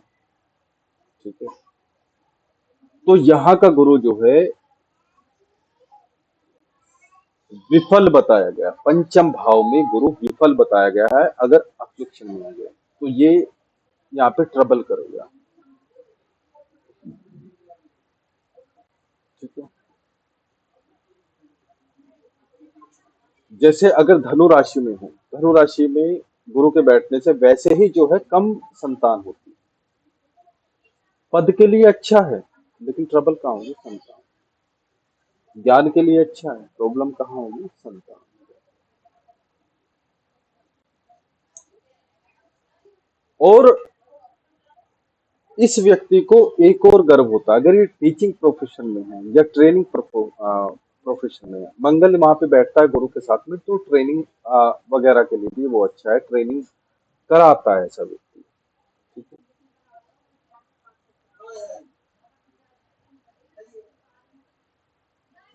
A: ठीक है, तो यहाँ का गुरु जो है विफल बताया गया, पंचम भाव में गुरु विफल बताया गया है। अगर अफ्लिक्शन में आ जाए तो ये यहाँ पे ट्रबल करेगा। ठीक है। जैसे अगर धनु राशि में हो, धनु राशि में गुरु के बैठने से वैसे ही जो है कम संतान होती है। पद के लिए अच्छा है लेकिन ट्रबल कहाँ होगी? संतान। ज्ञान के लिए अच्छा है, प्रॉब्लम कहाँ होगी? संतान। और इस व्यक्ति को एक और गर्व होता है, अगर ये टीचिंग प्रोफेशन में है या ट्रेनिंग प्रोफेशन में है, मंगल वहां पे बैठता है गुरु के साथ में, तो ट्रेनिंग वगैरह के लिए भी वो अच्छा है, ट्रेनिंग कराता है ऐसा व्यक्ति। ठीक है।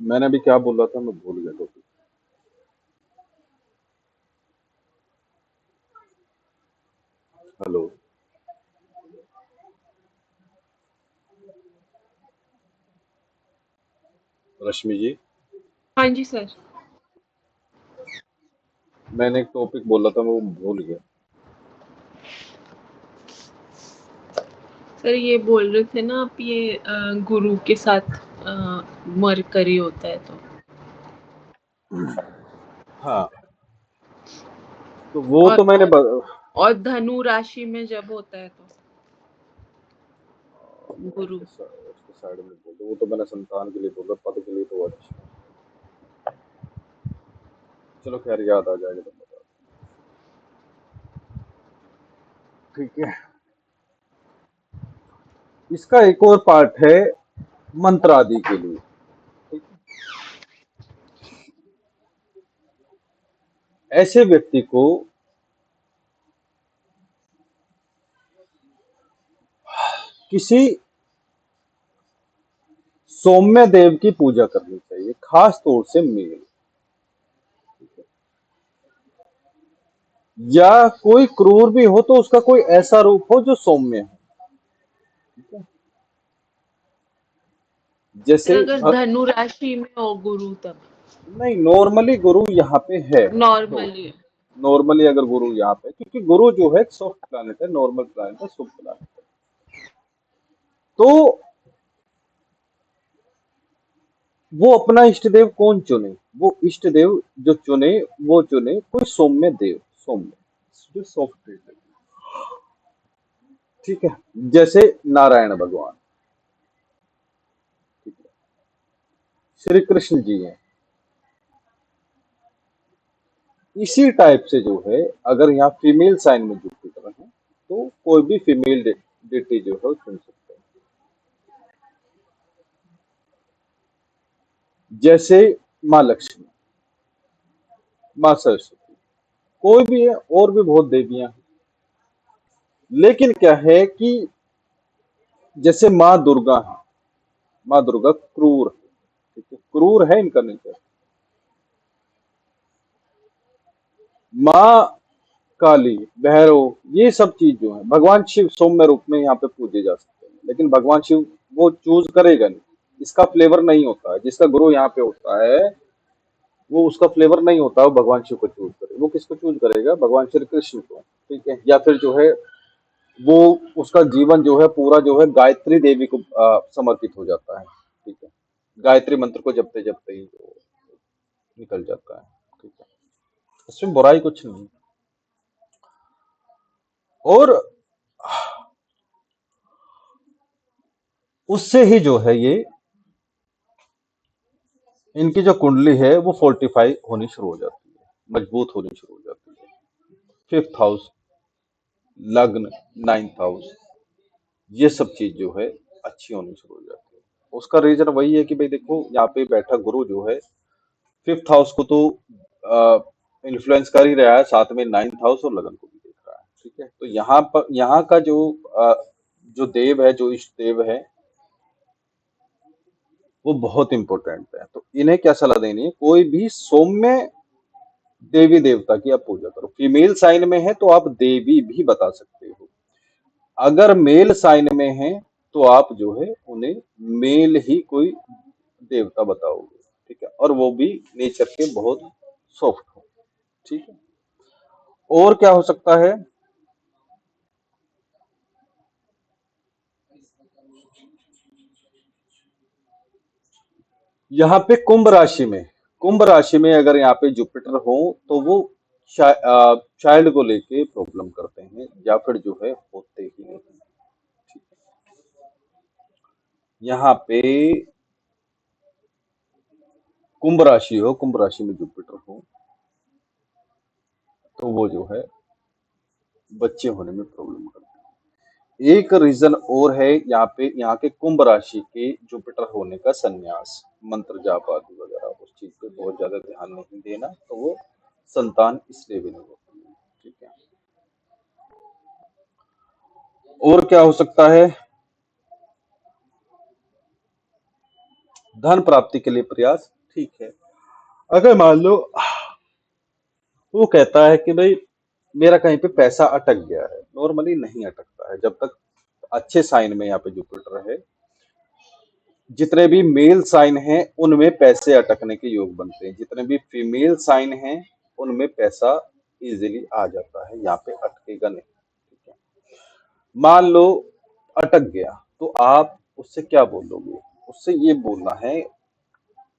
A: मैंने अभी क्या बोला था, मैं भूल गया टॉपिक। हेलो। रश्मि जी,
B: हाँ जी सर।
A: मैंने एक टॉपिक बोला था, मैं वो भूल गया।
B: सर ये बोल रहे थे ना आप, ये गुरु के साथ मरकरी होता है तो।
A: हाँ, तो वो
B: और
A: तो मैंने
B: और धनु राशि में जब होता है तो गुरु।
A: उसके साइड में बोल दो, वो तो मैंने संतान के लिए बोला, पद के लिए तो वो अच्छा है। चलो खैर, याद आ जाएगा तो बता। ठीक है। इसका एक और पार्ट है मंत्र आदि के लिए। ठीक है। ऐसे व्यक्ति को किसी सौम्य देव की पूजा करनी चाहिए, खास तौर से मेल। या कोई क्रूर भी हो तो उसका कोई ऐसा रूप हो जो सौम्य हो। ठीक है।
B: फिर
A: जैसे
B: अगर धनु राशि में हो गुरु तब
A: नहीं, नॉर्मली गुरु यहाँ पे है तो,
B: नॉर्मली।
A: नॉर्मली अगर गुरु यहाँ पे, क्योंकि गुरु जो है सॉफ्ट प्लैनेट है, नॉर्मल प्लैनेट है, शुभ प्लैनेट है, तो वो अपना इष्ट देव कौन चुने? वो इष्ट देव जो चुने, वो चुने कोई सौम्य देव, सौम्य जो सॉफ्ट है। ठीक है। जैसे नारायण भगवान, ठीक है, श्री कृष्ण जी हैं। इसी टाइप से जो है, अगर यहाँ फीमेल साइन में जुपिटर है तो कोई भी फीमेल डेटी जो है वो चुन सकते हैं। जैसे माँ लक्ष्मी, माँ सरस्वती, कोई भी है, और भी बहुत देवियां हैं। लेकिन क्या है कि जैसे माँ दुर्गा है, माँ दुर्गा क्रूर है। ठीक है, क्रूर है इनका नेचर। माँ काली, भैरव, ये सब चीज जो है, भगवान शिव सौम्य रूप में यहाँ पे पूजे जा सकते हैं, लेकिन भगवान शिव वो चूज करेगा नहीं, इसका फ्लेवर नहीं होता है। जिसका गुरु यहाँ पे होता है वो, उसका फ्लेवर नहीं होता, वो भगवान शिव को चूज करे। वो किसको चूज करेगा? भगवान श्री कृष्ण को। ठीक है। या फिर जो है वो, उसका जीवन जो है पूरा जो है गायत्री देवी को समर्पित हो जाता है। ठीक है। गायत्री मंत्र को जपते जपते ही वो निकल जाता है। ठीक है। इसमें बुराई कुछ नहीं। और उससे ही जो है ये, इनकी जो कुंडली है वो फोर्टिफाई होनी शुरू हो जाती है, मजबूत होनी शुरू हो जाती है। फिफ्थ हाउस, लग्न, नाइन्थ हाउस, ये सब चीज जो है अच्छी होनी शुरू हो जाती है। उसका रीजन वही है कि भाई देखो, यहाँ पे बैठा गुरु जो है फिफ्थ हाउस को तो इन्फ्लुएंस कर ही रहा है, साथ में नाइन्थ हाउस और लगन को भी देख रहा है। ठीक है। तो यहाँ पर यहाँ का जो देव है, जो इष्ट देव है, वो बहुत इंपॉर्टेंट है। तो इन्हें क्या सलाह देनी है, कोई भी सौम्य देवी देवता की आप पूजा करो। फीमेल साइन में है तो आप देवी भी बता सकते हो, अगर मेल साइन में है तो आप जो है उन्हें मेल ही कोई देवता बताओगे। ठीक है, और वो भी नेचर के बहुत सॉफ्ट हो। ठीक है। और क्या हो सकता है, यहाँ पे कुंभ राशि में अगर यहाँ पे जुपिटर हो तो वो चाइल्ड को लेके प्रॉब्लम करते हैं, या फिर जो है होते ही नहीं। ठीक है। यहाँ पे कुंभ राशि में जुपिटर हो तो वो जो है बच्चे होने में प्रॉब्लम करते हैं। एक रीजन और है यहाँ पे, यहाँ के कुंभ राशि के जुपिटर होने का संन्यास, मंत्र जाप आदि वगैरह, उस चीज पे बहुत ज्यादा ध्यान नहीं देना, तो वो संतान इसलिए भी नहीं होती है। ठीक है। और क्या हो सकता है, धन प्राप्ति के लिए प्रयास। ठीक है, अगर मान लो वो कहता है कि भाई मेरा कहीं पे पैसा अटक गया है, नॉर्मली नहीं अटकता है जब तक अच्छे साइन में यहाँ पे जुपिटर है। जितने भी मेल साइन हैं उनमें पैसे अटकने के योग बनते हैं, जितने भी फीमेल साइन हैं उनमें पैसा इजीली आ जाता है, यहाँ पे अटकेगा नहीं। ठीक है। मान लो अटक गया तो आप उससे क्या बोलोगे, उससे ये बोलना है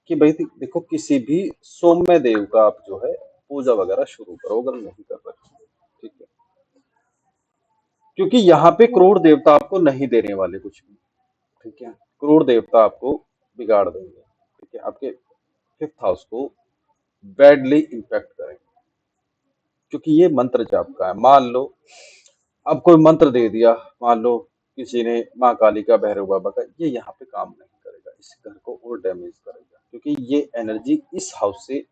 A: कि भाई देखो किसी भी सौम्य देव का आप जो है पूजा वगैरह शुरू करो, अगर नहीं कर रखे। ठीक है। क्योंकि यहाँ पे क्रूर देवता आपको नहीं देने वाले कुछ भी। ठीक है। क्रूर देवता आपको बिगाड़ देंगे। ठीक है, आपके फिफ्थ हाउस को बैडली इम्पैक्ट करेंगे, क्योंकि ये मंत्र जाप का है। मान लो अब कोई मंत्र दे दिया, मान लो किसी ने माँ काली का, भैरव बाबा का, ये यहाँ पे काम नहीं करेगा, इस घर को और डैमेज करेगा, क्योंकि ये एनर्जी इस हाउस से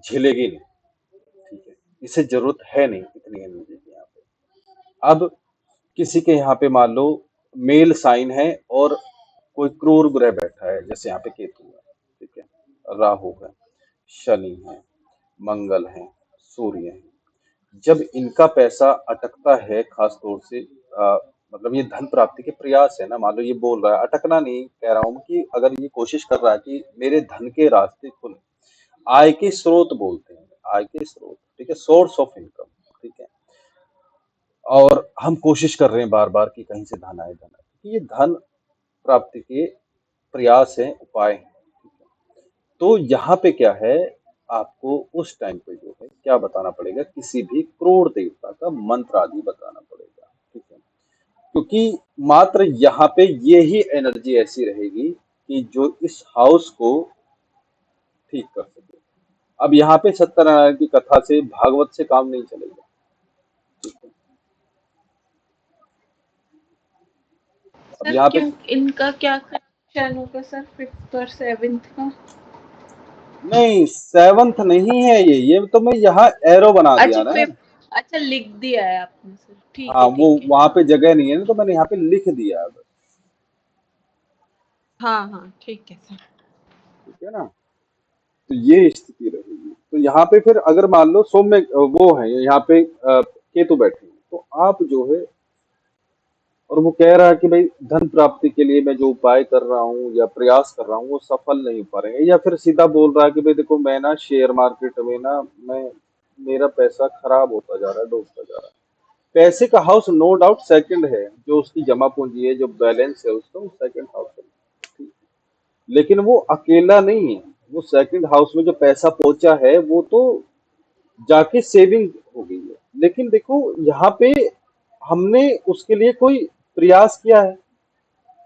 A: झिलेगी नहीं। ठीक है, इसे जरूरत है नहीं इतनी एनर्जी की यहाँ पे। अब किसी के यहाँ पे मान लो मेल साइन है और कोई क्रूर ग्रह बैठा है, जैसे यहाँ पे केतु है। ठीक है, राहु है, शनि है, मंगल है, सूर्य है। जब इनका पैसा अटकता है, खास तौर से मतलब ये धन प्राप्ति के प्रयास है ना, मान लो ये बोल रहा है, अटकना नहीं कह रहा हूँ, कि अगर ये कोशिश कर रहा है कि मेरे धन के रास्ते खुले, आय के स्रोत बोलते हैं, आय के स्रोत। ठीक है, सोर्स ऑफ इनकम। ठीक है, और हम कोशिश कर रहे हैं बार बार कि कहीं से धन आए, धन आए, क्योंकि ये धन प्राप्ति के प्रयास हैं, उपाय हैं। ठीक है। तो यहाँ पे क्या है, आपको उस टाइम पे जो है क्या बताना पड़ेगा, किसी भी क्रोड़ देवता का मंत्र आदि बताना पड़ेगा। ठीक है, क्योंकि मात्र यहाँ पे ये ही एनर्जी ऐसी रहेगी कि जो इस हाउस को ठीक कर सके। अब यहाँ पे सत्यनारायण की कथा से, भागवत से काम नहीं चलेगा। ठीक है। अब
B: सर
A: यहाँ पे
B: क्यों, इनका क्या कनेक्शन होगा सर फिफ्थ और सेवेंथ का?
A: नहीं, सेवंथ नहीं है ये तो मैं यहाँ एरो बना दिया
B: अच्छा
A: ना।
B: फिफ्थ, अच्छा लिख दिया है आपने सर, ठीक
A: हाँ,
B: है
A: वो
B: ठीक है।
A: वहां पे जगह नहीं है ना, तो मैंने यहाँ पे लिख दिया है बस।
B: हाँ हाँ ठीक है सर।
A: ठीक है ना, तो ये स्थिति रहेगी। तो यहाँ पे फिर अगर मान लो सौम्य वो है यहाँ पे केतु बैठे हैं, तो आप जो है, और वो कह रहा है कि भाई धन प्राप्ति के लिए मैं जो उपाय कर रहा हूँ या प्रयास कर रहा हूँ वो सफल नहीं हो पा रहे हैं, या फिर सीधा बोल रहा है कि भाई देखो मैं ना शेयर मार्केट में ना, मैं मेरा पैसा खराब होता जा रहा है, डूबता जा रहा है। पैसे का हाउस नो डाउट सेकंड है, जो उसकी जमा पूंजी है, जो बैलेंस है उसका, वो सेकंड हाउस है। ठीक। लेकिन वो अकेला नहीं है, वो सेकंड हाउस में जो पैसा पहुंचा है वो तो जाके सेविंग हो गई है। लेकिन देखो यहाँ पे हमने उसके लिए कोई प्रयास किया है,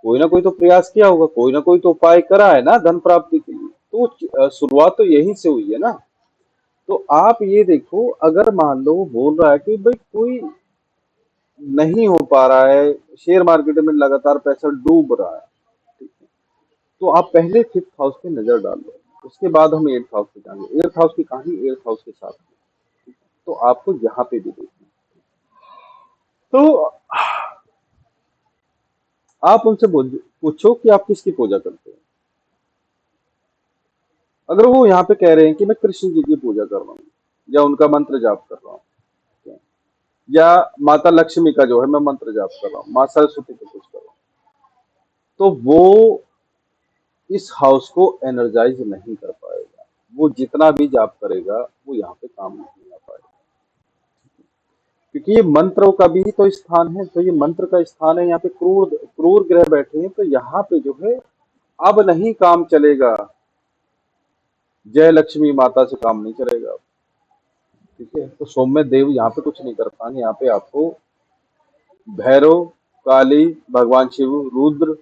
A: कोई ना कोई तो प्रयास किया होगा, कोई ना कोई तो उपाय करा है ना धन प्राप्ति के लिए, तो शुरुआत तो यहीं से हुई है ना। तो आप ये देखो, अगर मान लो वो बोल रहा है कि भाई कोई नहीं हो पा रहा है, शेयर मार्केट में लगातार पैसा डूब रहा है, ठीक है, तो आप पहले फिफ्थ हाउस पे नजर डाल लो, उसके बाद हम एट्थ हाउस पे जाएंगे। एट्थ हाउस की कहानी एट्थ हाउस के साथ है, तो आपको यहाँ पे भी देखना है। तो आप उनसे पूछो कि आप किसकी पूजा करते हैं। अगर वो यहाँ पे कह रहे हैं कि मैं कृष्ण जी की पूजा कर रहा हूँ या उनका मंत्र जाप कर रहा हूँ या माता लक्ष्मी का जो है मैं मंत्र जाप कर रहा हूँ, माँ सरस्वती को कुछ कर रहा हूँ, तो वो इस हाउस को एनर्जाइज नहीं कर पाएगा। वो जितना भी जाप करेगा वो यहाँ पे काम नहीं आ पाएगा, क्योंकि ये मंत्रों का भी तो स्थान है। तो ये मंत्र का स्थान है, यहाँ पे क्रूर क्रूर ग्रह बैठे हैं, तो यहाँ पे जो है अब नहीं काम चलेगा। जय लक्ष्मी माता से काम नहीं चलेगा। ठीक है, तो सौम्य देव यहाँ पे कुछ नहीं कर पाएंगे। यहाँ पे आपको भैरव, काली, भगवान शिव, रुद्र,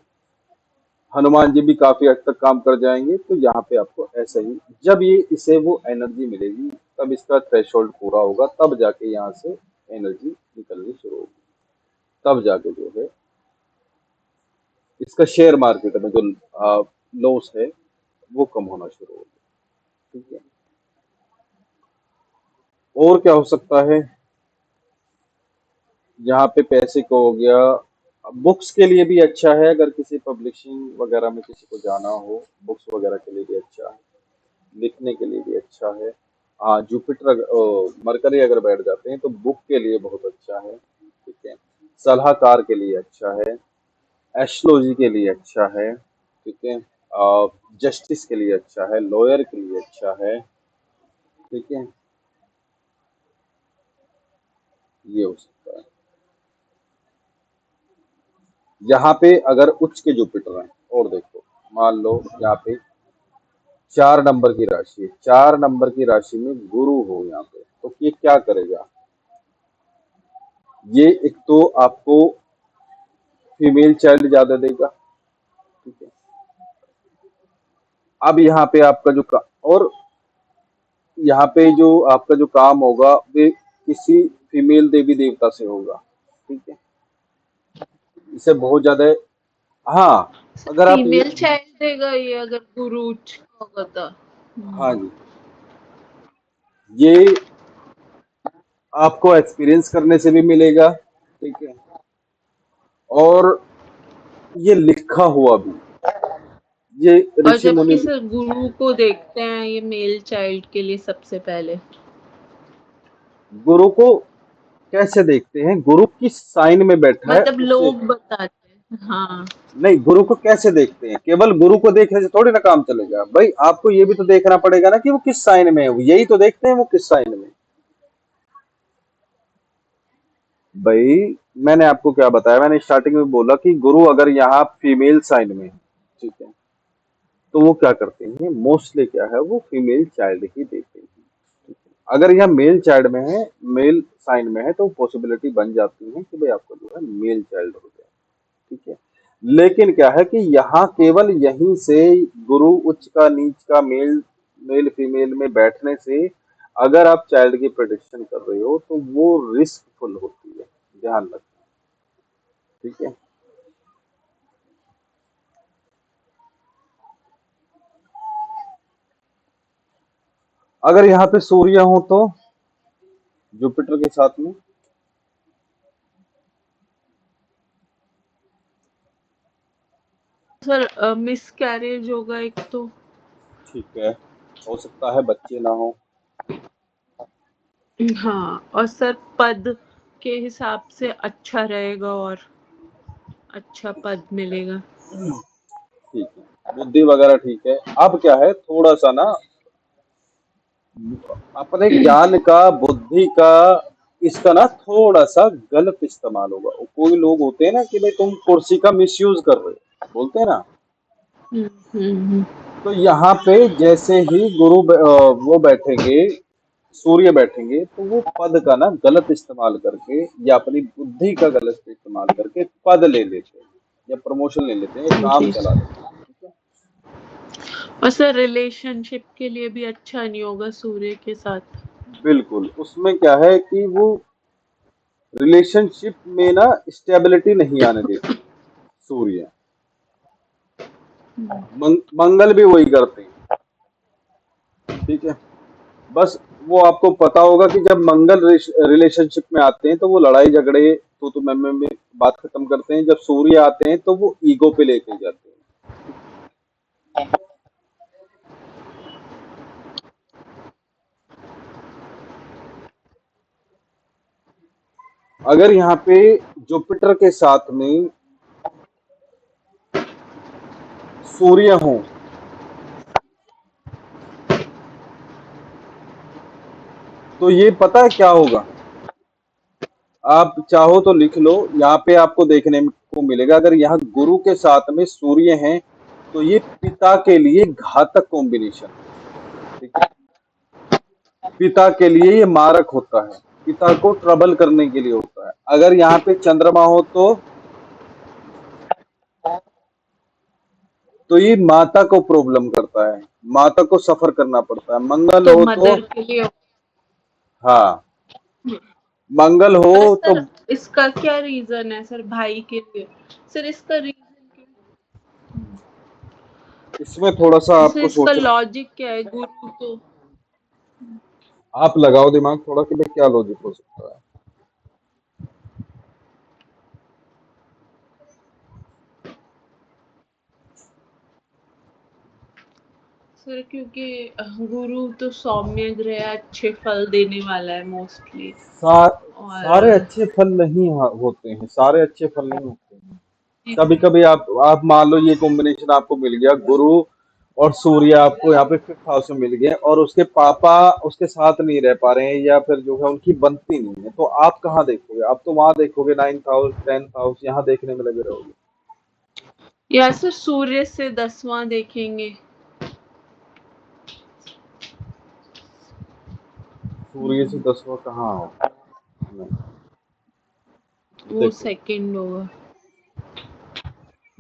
A: हनुमान जी भी काफी हद तक काम कर जाएंगे। तो यहाँ पे आपको ऐसा ही, जब ये इसे वो एनर्जी मिलेगी, तब इसका थ्रेशोल्ड पूरा होगा, तब जाके यहाँ से एनर्जी निकलनी शुरू होगी, तब जाके जो है इसका शेयर मार्केट में जो लॉस है वो कम होना शुरू होगा। ठीक है, और क्या हो सकता है यहाँ पे? पैसे को हो गया। बुक्स के लिए भी अच्छा है, अगर किसी पब्लिशिंग वगैरह में किसी को जाना हो, बुक्स वगैरह के लिए भी अच्छा है, लिखने के लिए भी अच्छा है। हाँ, जुपिटर मरकरी अगर बैठ जाते हैं तो बुक के लिए बहुत अच्छा है। ठीक है, सलाहकार के लिए अच्छा है, एस्ट्रोलॉजी के लिए अच्छा है। ठीक है, जस्टिस के लिए अच्छा है, लॉयर के लिए अच्छा है। ठीक है, ये हो सकता है। यहाँ पे अगर उच्च के जुपिटर हैं, और देखो मान लो यहाँ पे 4 नंबर की राशि है, 4 नंबर की राशि में गुरु हो यहाँ पे, तो ये क्या करेगा? ये एक तो आपको फीमेल चाइल्ड ज्यादा देगा। ठीक है, अब यहाँ पे आपका जो और यहाँ पे जो आपका जो काम होगा वे किसी फीमेल देवी देवता से होगा। ठीक है, इसे बहुत ज्यादा, हाँ, अगर आप ये,
B: फीमेल चाइल्ड देगा ये अगर गुरु उच्च का होगा तो।
A: हाँ जी, ये आपको एक्सपीरियंस करने से भी मिलेगा। ठीक है, और ये लिखा हुआ भी, ये
B: और
A: ऋषि
B: जब
A: मुनि,
B: किसी गुरु को देखते हैं ये मेल चाइल्ड के लिए सबसे पहले।
A: गुरु को कैसे देखते हैं? गुरु किस साइन में बैठा है
B: मतलब
A: उसे,
B: लोग बताते हैं, हाँ।
A: नहीं, गुरु को कैसे देखते हैं? केवल गुरु को देखने से थोड़ी ना काम चलेगा भाई, आपको ये भी तो देखना पड़ेगा ना कि वो किस साइन में है। यही तो देखते हैं वो किस साइन में है। भाई, मैंने आपको क्या बताया? मैंने स्टार्टिंग में बोला कि गुरु अगर यहाँ फीमेल साइन में है, ठीक है, तो वो क्या करते हैं? मोस्टली क्या है, वो फीमेल चाइल्ड ही देते हैं। ठीक है? अगर यहाँ मेल चाइल्ड में है, मेल साइन में है, तो पॉसिबिलिटी बन जाती है कि भाई आपको जो है मेल चाइल्ड हो जाए। ठीक है, लेकिन क्या है कि यहाँ केवल यहीं से गुरु उच्च का नीच का मेल मेल फीमेल में बैठने से अगर आप चाइल्ड की प्रेडिक्शन कर रहे हो तो वो रिस्कफुल होती है, ध्यान रखना। ठीक है, अगर यहाँ पे सूर्य हो तो जुपिटर के साथ में,
B: सर मिस कैरेज होगा एक तो।
A: ठीक है, हो सकता है बच्चे ना हो।
B: हाँ, और सर पद के हिसाब से अच्छा रहेगा और अच्छा पद मिलेगा।
A: ठीक है, बुद्धि वगैरह ठीक है। अब क्या है, थोड़ा सा ना अपने ज्ञान का, बुद्धि का, इसका ना थोड़ा सा गलत इस्तेमाल होगा। कोई लोग होते हैं ना कि भाई तुम कुर्सी का मिसयूज कर रहे हो, बोलते हैं ना।
B: हम्म हम्म
A: तो यहाँ पे जैसे ही वो बैठेंगे, सूर्य बैठेंगे, तो वो पद का ना गलत इस्तेमाल करके या अपनी बुद्धि का गलत इस्तेमाल करके पद ले लेते हैं या प्रमोशन ले लेते हैं या काम
B: जी।
A: चला लेते हैं। ठीक है,
B: और सर रिलेशनशिप के लिए भी अच्छा नहीं होगा सूर्य के साथ।
A: बिल्कुल, उसमें क्या है कि वो रिलेशनशिप में ना स्टेबिलिटी नहीं आने देते सूर्य। मंगल भी वही करते हैं। ठीक है, बस वो आपको पता होगा कि जब मंगल रिलेशनशिप में आते हैं तो वो लड़ाई झगड़े तो में बात खत्म करते हैं। जब सूर्य आते हैं तो वो ईगो पे लेके जाते हैं। अगर यहाँ पे जुपिटर के साथ में सूर्य हो तो ये पता है क्या होगा? आप चाहो तो लिख लो, यहाँ पे आपको देखने को मिलेगा। अगर यहाँ गुरु के साथ में सूर्य है तो ये पिता के लिए घातक कॉम्बिनेशन है। ठीक है, पिता के लिए ये मारक होता है, पिता को ट्रबल करने के लिए होता है। अगर यहाँ पे चंद्रमा हो तो ये माता को प्रॉब्लम करता है, माता को सफर करना पड़ता है। मंगल
B: तो
A: हो तो
B: मदर के लिए।
A: हाँ, मंगल हो
B: पर
A: तो
B: सर इसका क्या रीजन है सर भाई के लिए? सर इसका रीजन क्या
A: इसमें थोड़ा सा
B: है? सर
A: आपको
B: इसका
A: सोचना,
B: लॉजिक क्या है गुरु तो?
A: आप लगाओ दिमाग थोड़ा कि भाई क्या लॉजिक हो सकता है।
B: सर क्योंकि गुरु तो सौम्य ग्रह है, अच्छे फल देने वाला है मोस्टली।
A: सारे
B: और
A: अच्छे फल नहीं होते हैं, सारे अच्छे फल नहीं होते हैं। कभी कभी आप मान लो ये कॉम्बिनेशन आपको मिल गया, गुरु और सूर्य आपको यहाँ पे फिफ्थ हाउस में मिल गए, और उसके पापा उसके साथ नहीं रह पा रहे हैं, या फिर जो है उनकी बनती नहीं है, तो आप कहाँ देखोगे? आप तो वहां देखोगे, 9th हाउस 10th हाउस यहाँ देखने में लगे रहोगे।
B: या सर सूर्य से 10वां देखेंगे।
A: सूर्य से 10वां कहाँ हो? नहीं,
B: वो
A: देखो
B: सेकंड होगा।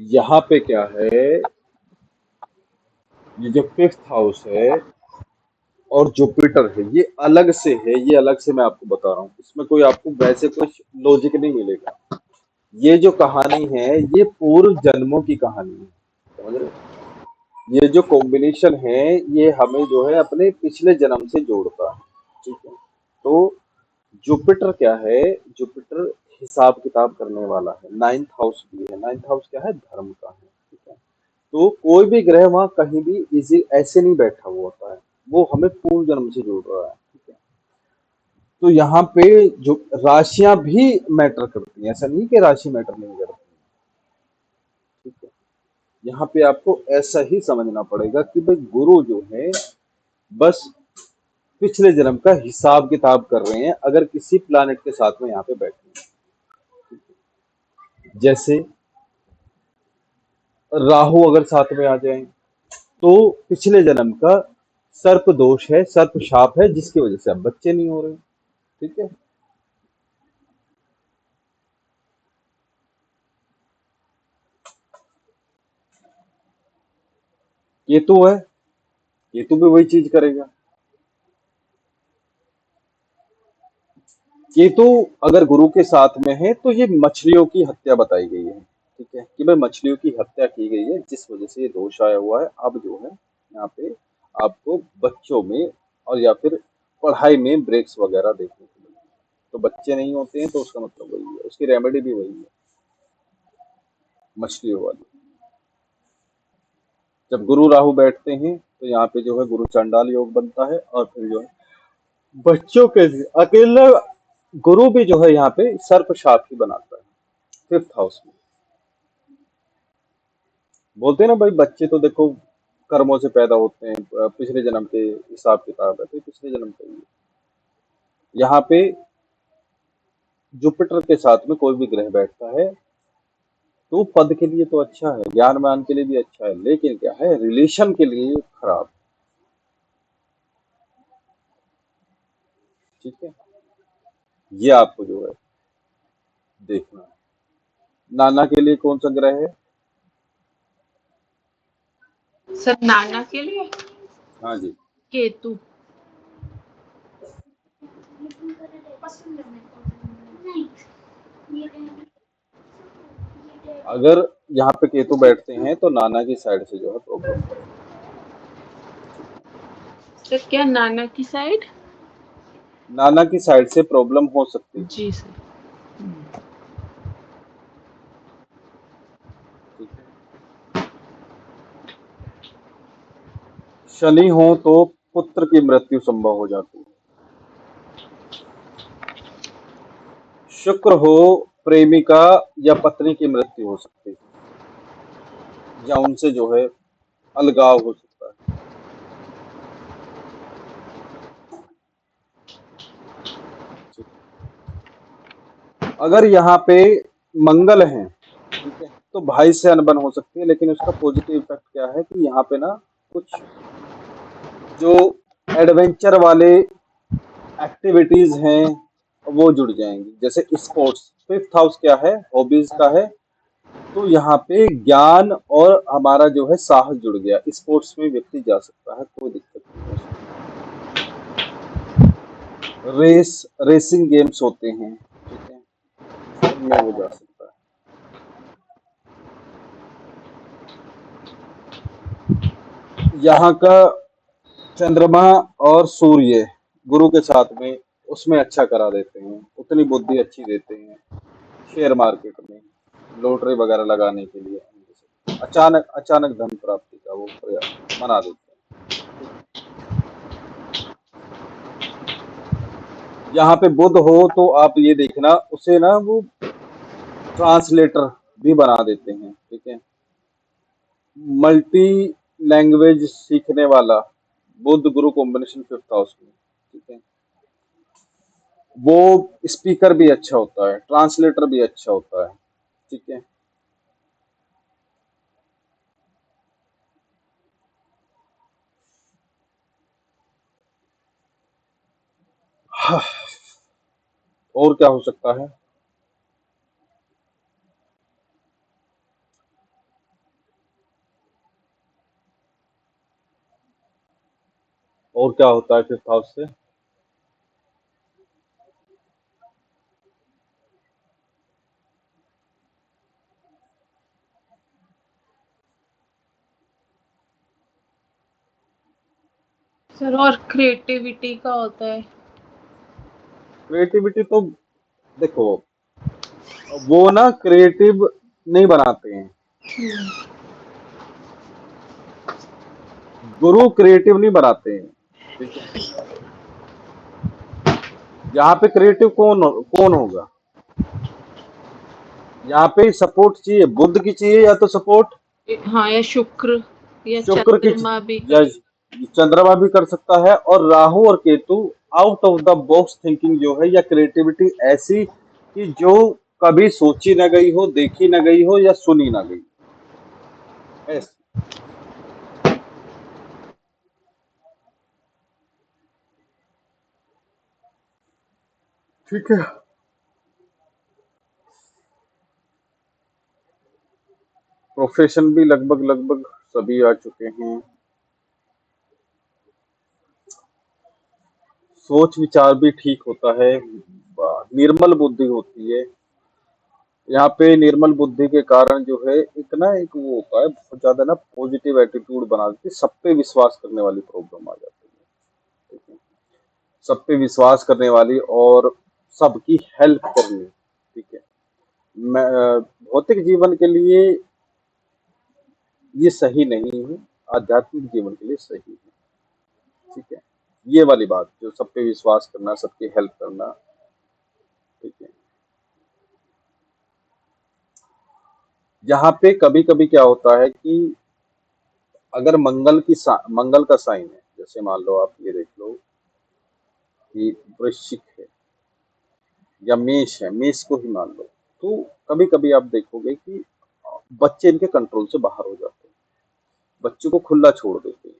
A: यहाँ पे क्या है, ये जो फिफ्थ हाउस है और जुपिटर है, ये अलग से है, ये अलग से मैं आपको बता रहा हूँ, इसमें कोई आपको वैसे कुछ लॉजिक नहीं मिलेगा। ये जो कहानी है ये पूर्व जन्मों की कहानी है, समझ रहे हो? ये जो कॉम्बिनेशन है ये हमें जो है अपने पिछले जन्म से जोड़ता है। ठीक है, तो जुपिटर क्या है? जुपिटर हिसाब किताब करने वाला है, 9th हाउस भी है। 9th हाउस क्या है? धर्म का है। ठीक है, तो कोई भी ग्रह वहां कहीं भी इजी ऐसे नहीं बैठा हुआ होता है, वो हमें पूर्व जन्म से जोड़ रहा है। ठीक है, तो यहाँ पे जो राशियां भी मैटर करती हैं, ऐसा नहीं कि राशि मैटर नहीं करती। ठीक है, यहाँ पे आपको ऐसा ही समझना पड़ेगा कि भाई गुरु जो है बस पिछले जन्म का हिसाब किताब कर रहे हैं, अगर किसी प्लानिट के साथ में यहाँ पे बैठे हैं। जैसे राहु अगर साथ में आ जाए तो पिछले जन्म का सर्प दोष है, सर्प शाप है, जिसकी वजह से अब बच्चे नहीं हो रहे। ठीक है, केतु है, केतु भी वही चीज करेगा। केतु अगर गुरु के साथ में है तो ये मछलियों की हत्या बताई गई है। ठीक है, कि भाई मछलियों की हत्या की गई है, जिस वजह से ये दोष आया हुआ है। अब जो है यहाँ पे आपको बच्चों में और या फिर पढ़ाई में ब्रेक्स वगैरह देखने को मिलते हैं। तो बच्चे नहीं होते हैं तो उसका मतलब वही है, उसकी रेमेडी भी वही है, मछलियों वाली। जब गुरु राहु बैठते हैं तो यहाँ पे जो है गुरु चंडाल योग बनता है, और फिर जो है बच्चों के लिए अकेले गुरु भी जो है यहाँ पे सर्प शाप ही बनाता है फिफ्थ हाउस में। बोलते हैं ना भाई, बच्चे तो देखो कर्मों से पैदा होते हैं, पिछले जन्म के हिसाब किताब है, तो ये पिछले जन्म का ही है। यहाँ पे जुपिटर के साथ में कोई भी ग्रह बैठता है तो पद के लिए तो अच्छा है, ज्ञान मान के लिए भी अच्छा है, लेकिन क्या है, रिलेशन के लिए खराब। ठीक है, ये आपको जो है देखना है। नाना के लिए कौन सा ग्रह है?
B: सर नाना के लिए
A: हाँ जी,
B: केतु।
A: अगर यहाँ पे केतु बैठते हैं तो नाना की साइड से जो है प्रॉब्लम पड़ेगी। ठीक है,
B: सर क्या नाना की साइड?
A: नाना की साइड से प्रॉब्लम हो सकती है।
B: जी सर।
A: ठीक है। शनि हो तो पुत्र की मृत्यु संभव हो जाती है। शुक्र हो, प्रेमिका या पत्नी की मृत्यु हो सकती है, या उनसे जो है अलगाव हो सकता है। ठीक है। अगर यहाँ पे मंगल है, ठीक है, तो भाई से अनबन हो सकती है, लेकिन उसका पॉजिटिव इफेक्ट क्या है कि यहाँ पे ना कुछ जो एडवेंचर वाले एक्टिविटीज हैं वो जुड़ जाएंगी, जैसे स्पोर्ट्स। फिफ्थ हाउस क्या है, हॉबीज का है, तो यहाँ पे ज्ञान और हमारा जो है साहस जुड़ गया। स्पोर्ट्स में व्यक्ति जा सकता है, कोई दिक्कत नहीं है उसमें। रेसिंग गेम्स होते हैं, ठीक है, उनमें वो जा सकता है। यहाँ का चंद्रमा और सूर्य गुरु के साथ में, उसमें अच्छा करा देते हैं, उतनी बुद्धि अच्छी देते हैं शेयर मार्केट में, लॉटरी वगैरह लगाने के लिए। अचानक अचानक धन प्राप्ति का वो प्रयास बना देते हैं। ठीक है। यहाँ पे बुध हो तो आप ये देखना, उसे ना वो ट्रांसलेटर भी बना देते हैं। ठीक है। मल्टी लैंग्वेज सीखने वाला, बुध गुरु कॉम्बिनेशन फिफ्थ हाउस में, ठीक है, वो स्पीकर भी अच्छा होता है, ट्रांसलेटर भी अच्छा होता है। ठीक है। और क्या हो सकता है? और क्या होता है फिफ्थ हाउस से?
B: सर और क्रिएटिविटी का होता है।
A: क्रिएटिविटी तो देखो, वो ना क्रिएटिव नहीं बनाते हैं, गुरु क्रिएटिव नहीं बनाते हैं। ठीक है। यहाँ पे क्रिएटिव कौन होगा? यहाँ पे सपोर्ट चाहिए, बुद्ध की चाहिए या तो सपोर्ट
B: हाँ, या शुक्र या
A: शुक्र की,
B: चंद्रमा भी
A: या
B: कर।
A: चंद्रमा भी कर सकता है, और राहु और Ketu out of the box thinking जो है, या क्रिएटिविटी ऐसी कि जो कभी सोची ना गई हो, देखी ना गई हो, या सुनी ना गई हो, ऐसी। ठीक है। प्रोफेशन भी लगभग लगभग सभी आ चुके हैं। सोच विचार भी ठीक होता है, निर्मल बुद्धि होती है। यहाँ पे निर्मल बुद्धि के कारण जो है इतना एक वो होता है, बहुत ज्यादा ना पॉजिटिव एटीट्यूड बना देती है, सब पे विश्वास करने वाली प्रॉब्लम आ जाती है। ठीक है। सब पे विश्वास करने वाली और सबकी हेल्प करनी। ठीक है। भौतिक जीवन के लिए ये सही नहीं है, आध्यात्मिक जीवन के लिए सही है। ठीक है। ये वाली बात, जो सब पे विश्वास करना, सबकी हेल्प करना। ठीक है। यहाँ पे कभी कभी क्या होता है कि अगर मंगल का साइन है, जैसे मान लो आप ये देख लो कि वृश्चिक है या मेष है, मेष को ही मान लो, तो कभी कभी आप देखोगे कि बच्चे इनके कंट्रोल से बाहर हो जाते हैं, बच्चों को खुला छोड़ देते हैं।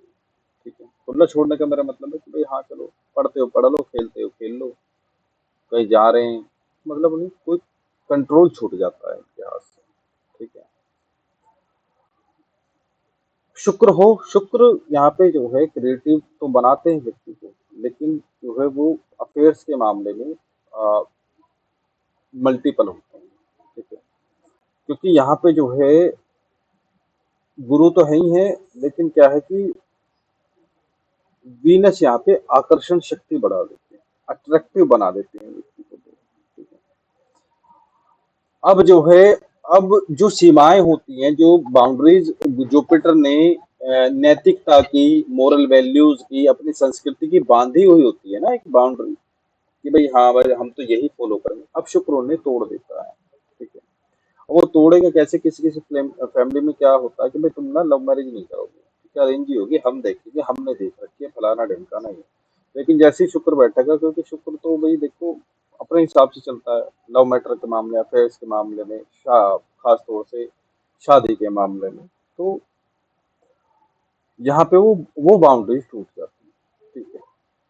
A: ठीक है। खुला छोड़ने का मेरा मतलब है कि भाई हाँ चलो, पढ़ते हो पढ़ लो, खेलते हो खेल लो, कहीं जा रहे हैं, मतलब उन्हें कोई कंट्रोल छूट जाता है इनके हाथ से। ठीक है। शुक्र हो, शुक्र यहाँ पे जो है क्रिएटिव तो बनाते हैं व्यक्ति को, लेकिन जो है वो अफेयर्स के मामले में मल्टीपल होते हैं। ठीक है। क्योंकि यहाँ पे जो है गुरु तो है ही है, लेकिन क्या है कि वीनस यहाँ पे आकर्षण शक्ति बढ़ा देती है। अट्रैक्टिव बना देते हैं व्यक्ति को। ठीक है। अब जो है, अब जो सीमाएं होती हैं, जो बाउंड्रीज जुपिटर ने नैतिकता की, मोरल वैल्यूज की, अपनी संस्कृति की बांधी हुई होती है ना एक बाउंड्री, कि भाई हाँ भाई हम तो यही फॉलो करेंगे, अब शुक्र उन्हें तोड़ देता है। ठीक है। और वो तोड़ेगा कैसे? किसी किसी फैमिली में क्या होता है कि भाई तुम ना लव मैरिज नहीं करोगे, ठीक है, अरेंज ही होगी, हम देखेंगे, हमने देख रखी है, फलाना ढिमकाना ही है। लेकिन जैसे ही शुक्र बैठेगा, क्योंकि शुक्र तो भाई देखो अपने हिसाब से चलता है, लव मैटर के मामले, अफेयर्स के मामले में, खास तौर से शादी के मामले में, तो यहाँ पे वो बाउंड्रीज टूट जाती है। ठीक है।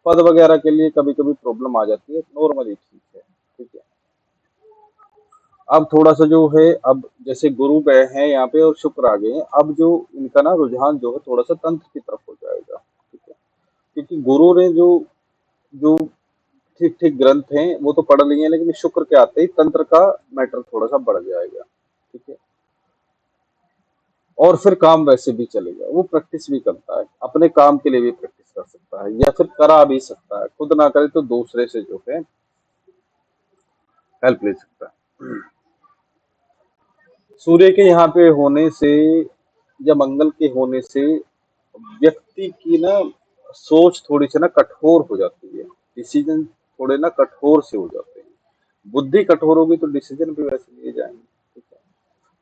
A: पद वगैरह के लिए कभी कभी प्रॉब्लम आ जाती है, नॉर्मली ठीक है। ठीक है। अब थोड़ा सा जो है, अब जैसे गुरु गए हैं यहाँ पे और शुक्र आ गए हैं, अब जो इनका ना रुझान जो है थोड़ा सा तंत्र की तरफ हो जाएगा। ठीक है। क्योंकि गुरु ने जो जो ठीक ठीक ग्रंथ हैं वो तो पढ़ लिए हैं, लेकिन शुक्र के आते ही तंत्र का मैटर थोड़ा सा बढ़ जाएगा। ठीक है। और फिर काम वैसे भी चलेगा, वो प्रैक्टिस भी करता है, अपने काम के लिए भी प्रैक्टिस कर सकता है, या फिर करा भी सकता है, खुद ना करे तो दूसरे से जो है हेल्प ले सकता है। सूर्य के यहाँ पे होने से या मंगल के होने से व्यक्ति की ना सोच थोड़ी सी ना कठोर हो जाती है, डिसीजन थोड़े ना कठोर से हो जाते हैं। बुद्धि कठोर होगी तो डिसीजन भी वैसे लिए जाएंगे। ठीक है।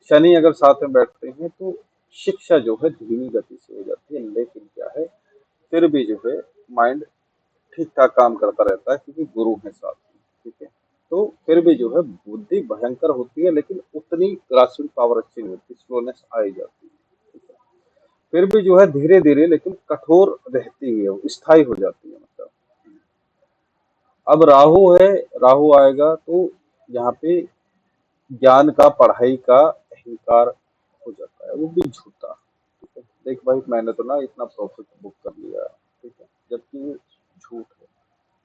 A: शनि अगर साथ में बैठते हैं तो शिक्षा जो है धीमी गति से हो जाती है, लेकिन क्या है, फिर भी जो है माइंड ठीक ठाक काम करता रहता है, क्योंकि गुरु है साथ में। ठीक है। तो फिर भी जो है बुद्धि भयंकर होती है, लेकिन उतनी ग्रास्पिंग पावर अच्छी नहीं होती, स्लोनेस आई जाती है। ठीक है। फिर भी जो है धीरे धीरे लेकिन कठोर रहती है, वो स्थायी हो जाती है, मतलब। अब राहु है, राहु आएगा तो यहाँ पे ज्ञान का, पढ़ाई का अहंकार हो जाता है, वो भी झूठा। ठीक है। देख भाई मैंने तो ना इतना प्रॉफिट बुक कर लिया। ठीक है। जबकि वो झूठ है।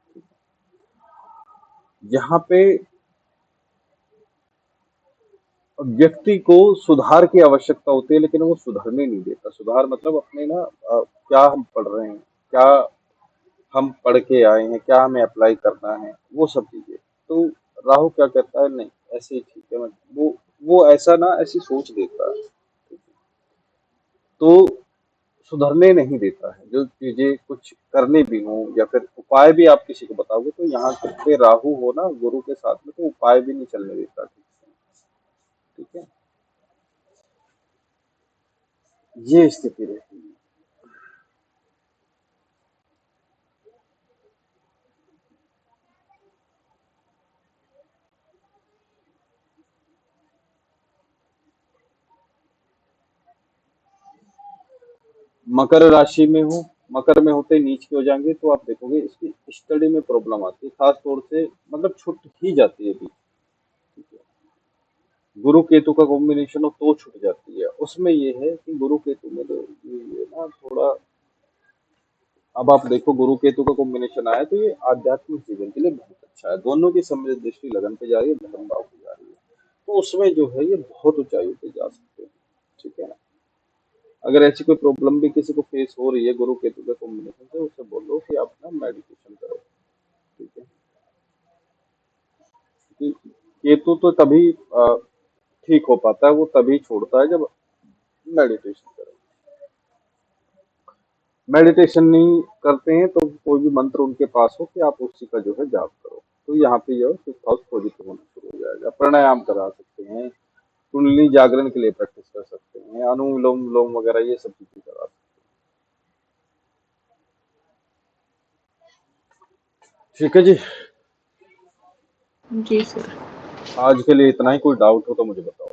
A: ठीक है। यहाँ पे व्यक्ति को सुधार की आवश्यकता होती है, लेकिन वो सुधरने नहीं देता। सुधार मतलब अपने ना क्या हम पढ़ रहे हैं, क्या हम पढ़ के आए हैं, क्या हमें अप्लाई करना है, वो सब चीजें। तो राहु क्या कहता है, नहीं ऐसे ही ठीक है, वो ऐसा ना ऐसी सोच देता है। तो सुधरने नहीं देता है, जो चीजें कुछ करनी भी हो या फिर उपाय भी आप किसी को बताओगे, तो यहाँ पे राहु हो ना गुरु के साथ में, तो उपाय भी नहीं चलने देता ठीक से। ठीक है। ये स्थिति रहती है। मकर राशि में हो, मकर में होते ही नीच के हो जाएंगे, तो आप देखोगे इसकी स्टडी में प्रॉब्लम आती है, खास तौर से मतलब छूट ही जाती है अभी। ठीक है। गुरु केतु का कॉम्बिनेशन हो तो छूट जाती है, उसमें ये है कि गुरु केतु में तो ये ना थोड़ा, अब आप देखो गुरु केतु का कॉम्बिनेशन आया तो ये आध्यात्मिक जीवन के लिए बहुत अच्छा है, दोनों की समय दृष्टि लगन पे जा रही है, धर्म भाव पे जा रही है, तो उसमें जो है ये बहुत ऊंचाई पे जा सकते हैं। ठीक है। अगर ऐसी कोई प्रॉब्लम भी किसी को फेस हो रही है गुरु केतु के कॉम्बिनेशन से, उससे बोलो कि आप ना मेडिटेशन करो। ठीक है। कि केतु तो तभी ठीक हो पाता है, वो तभी छोड़ता है जब मेडिटेशन करो। मेडिटेशन नहीं करते हैं तो कोई भी मंत्र उनके पास हो कि आप उसी का जो है जाप करो, तो यहाँ पे जो फिफ्थ हाउस पॉजिटिव होना शुरू हो जाएगा। प्राणायाम करा सकते हैं, कुंडली जागरण के लिए प्रैक्टिस कर सकते हैं, अनुलोम विलोम विलोम वगैरह ये सब चीजें करा सकते हैं। ठीक है जी।
B: जी सर।
A: आज के लिए इतना ही, कोई डाउट हो तो मुझे बताओ।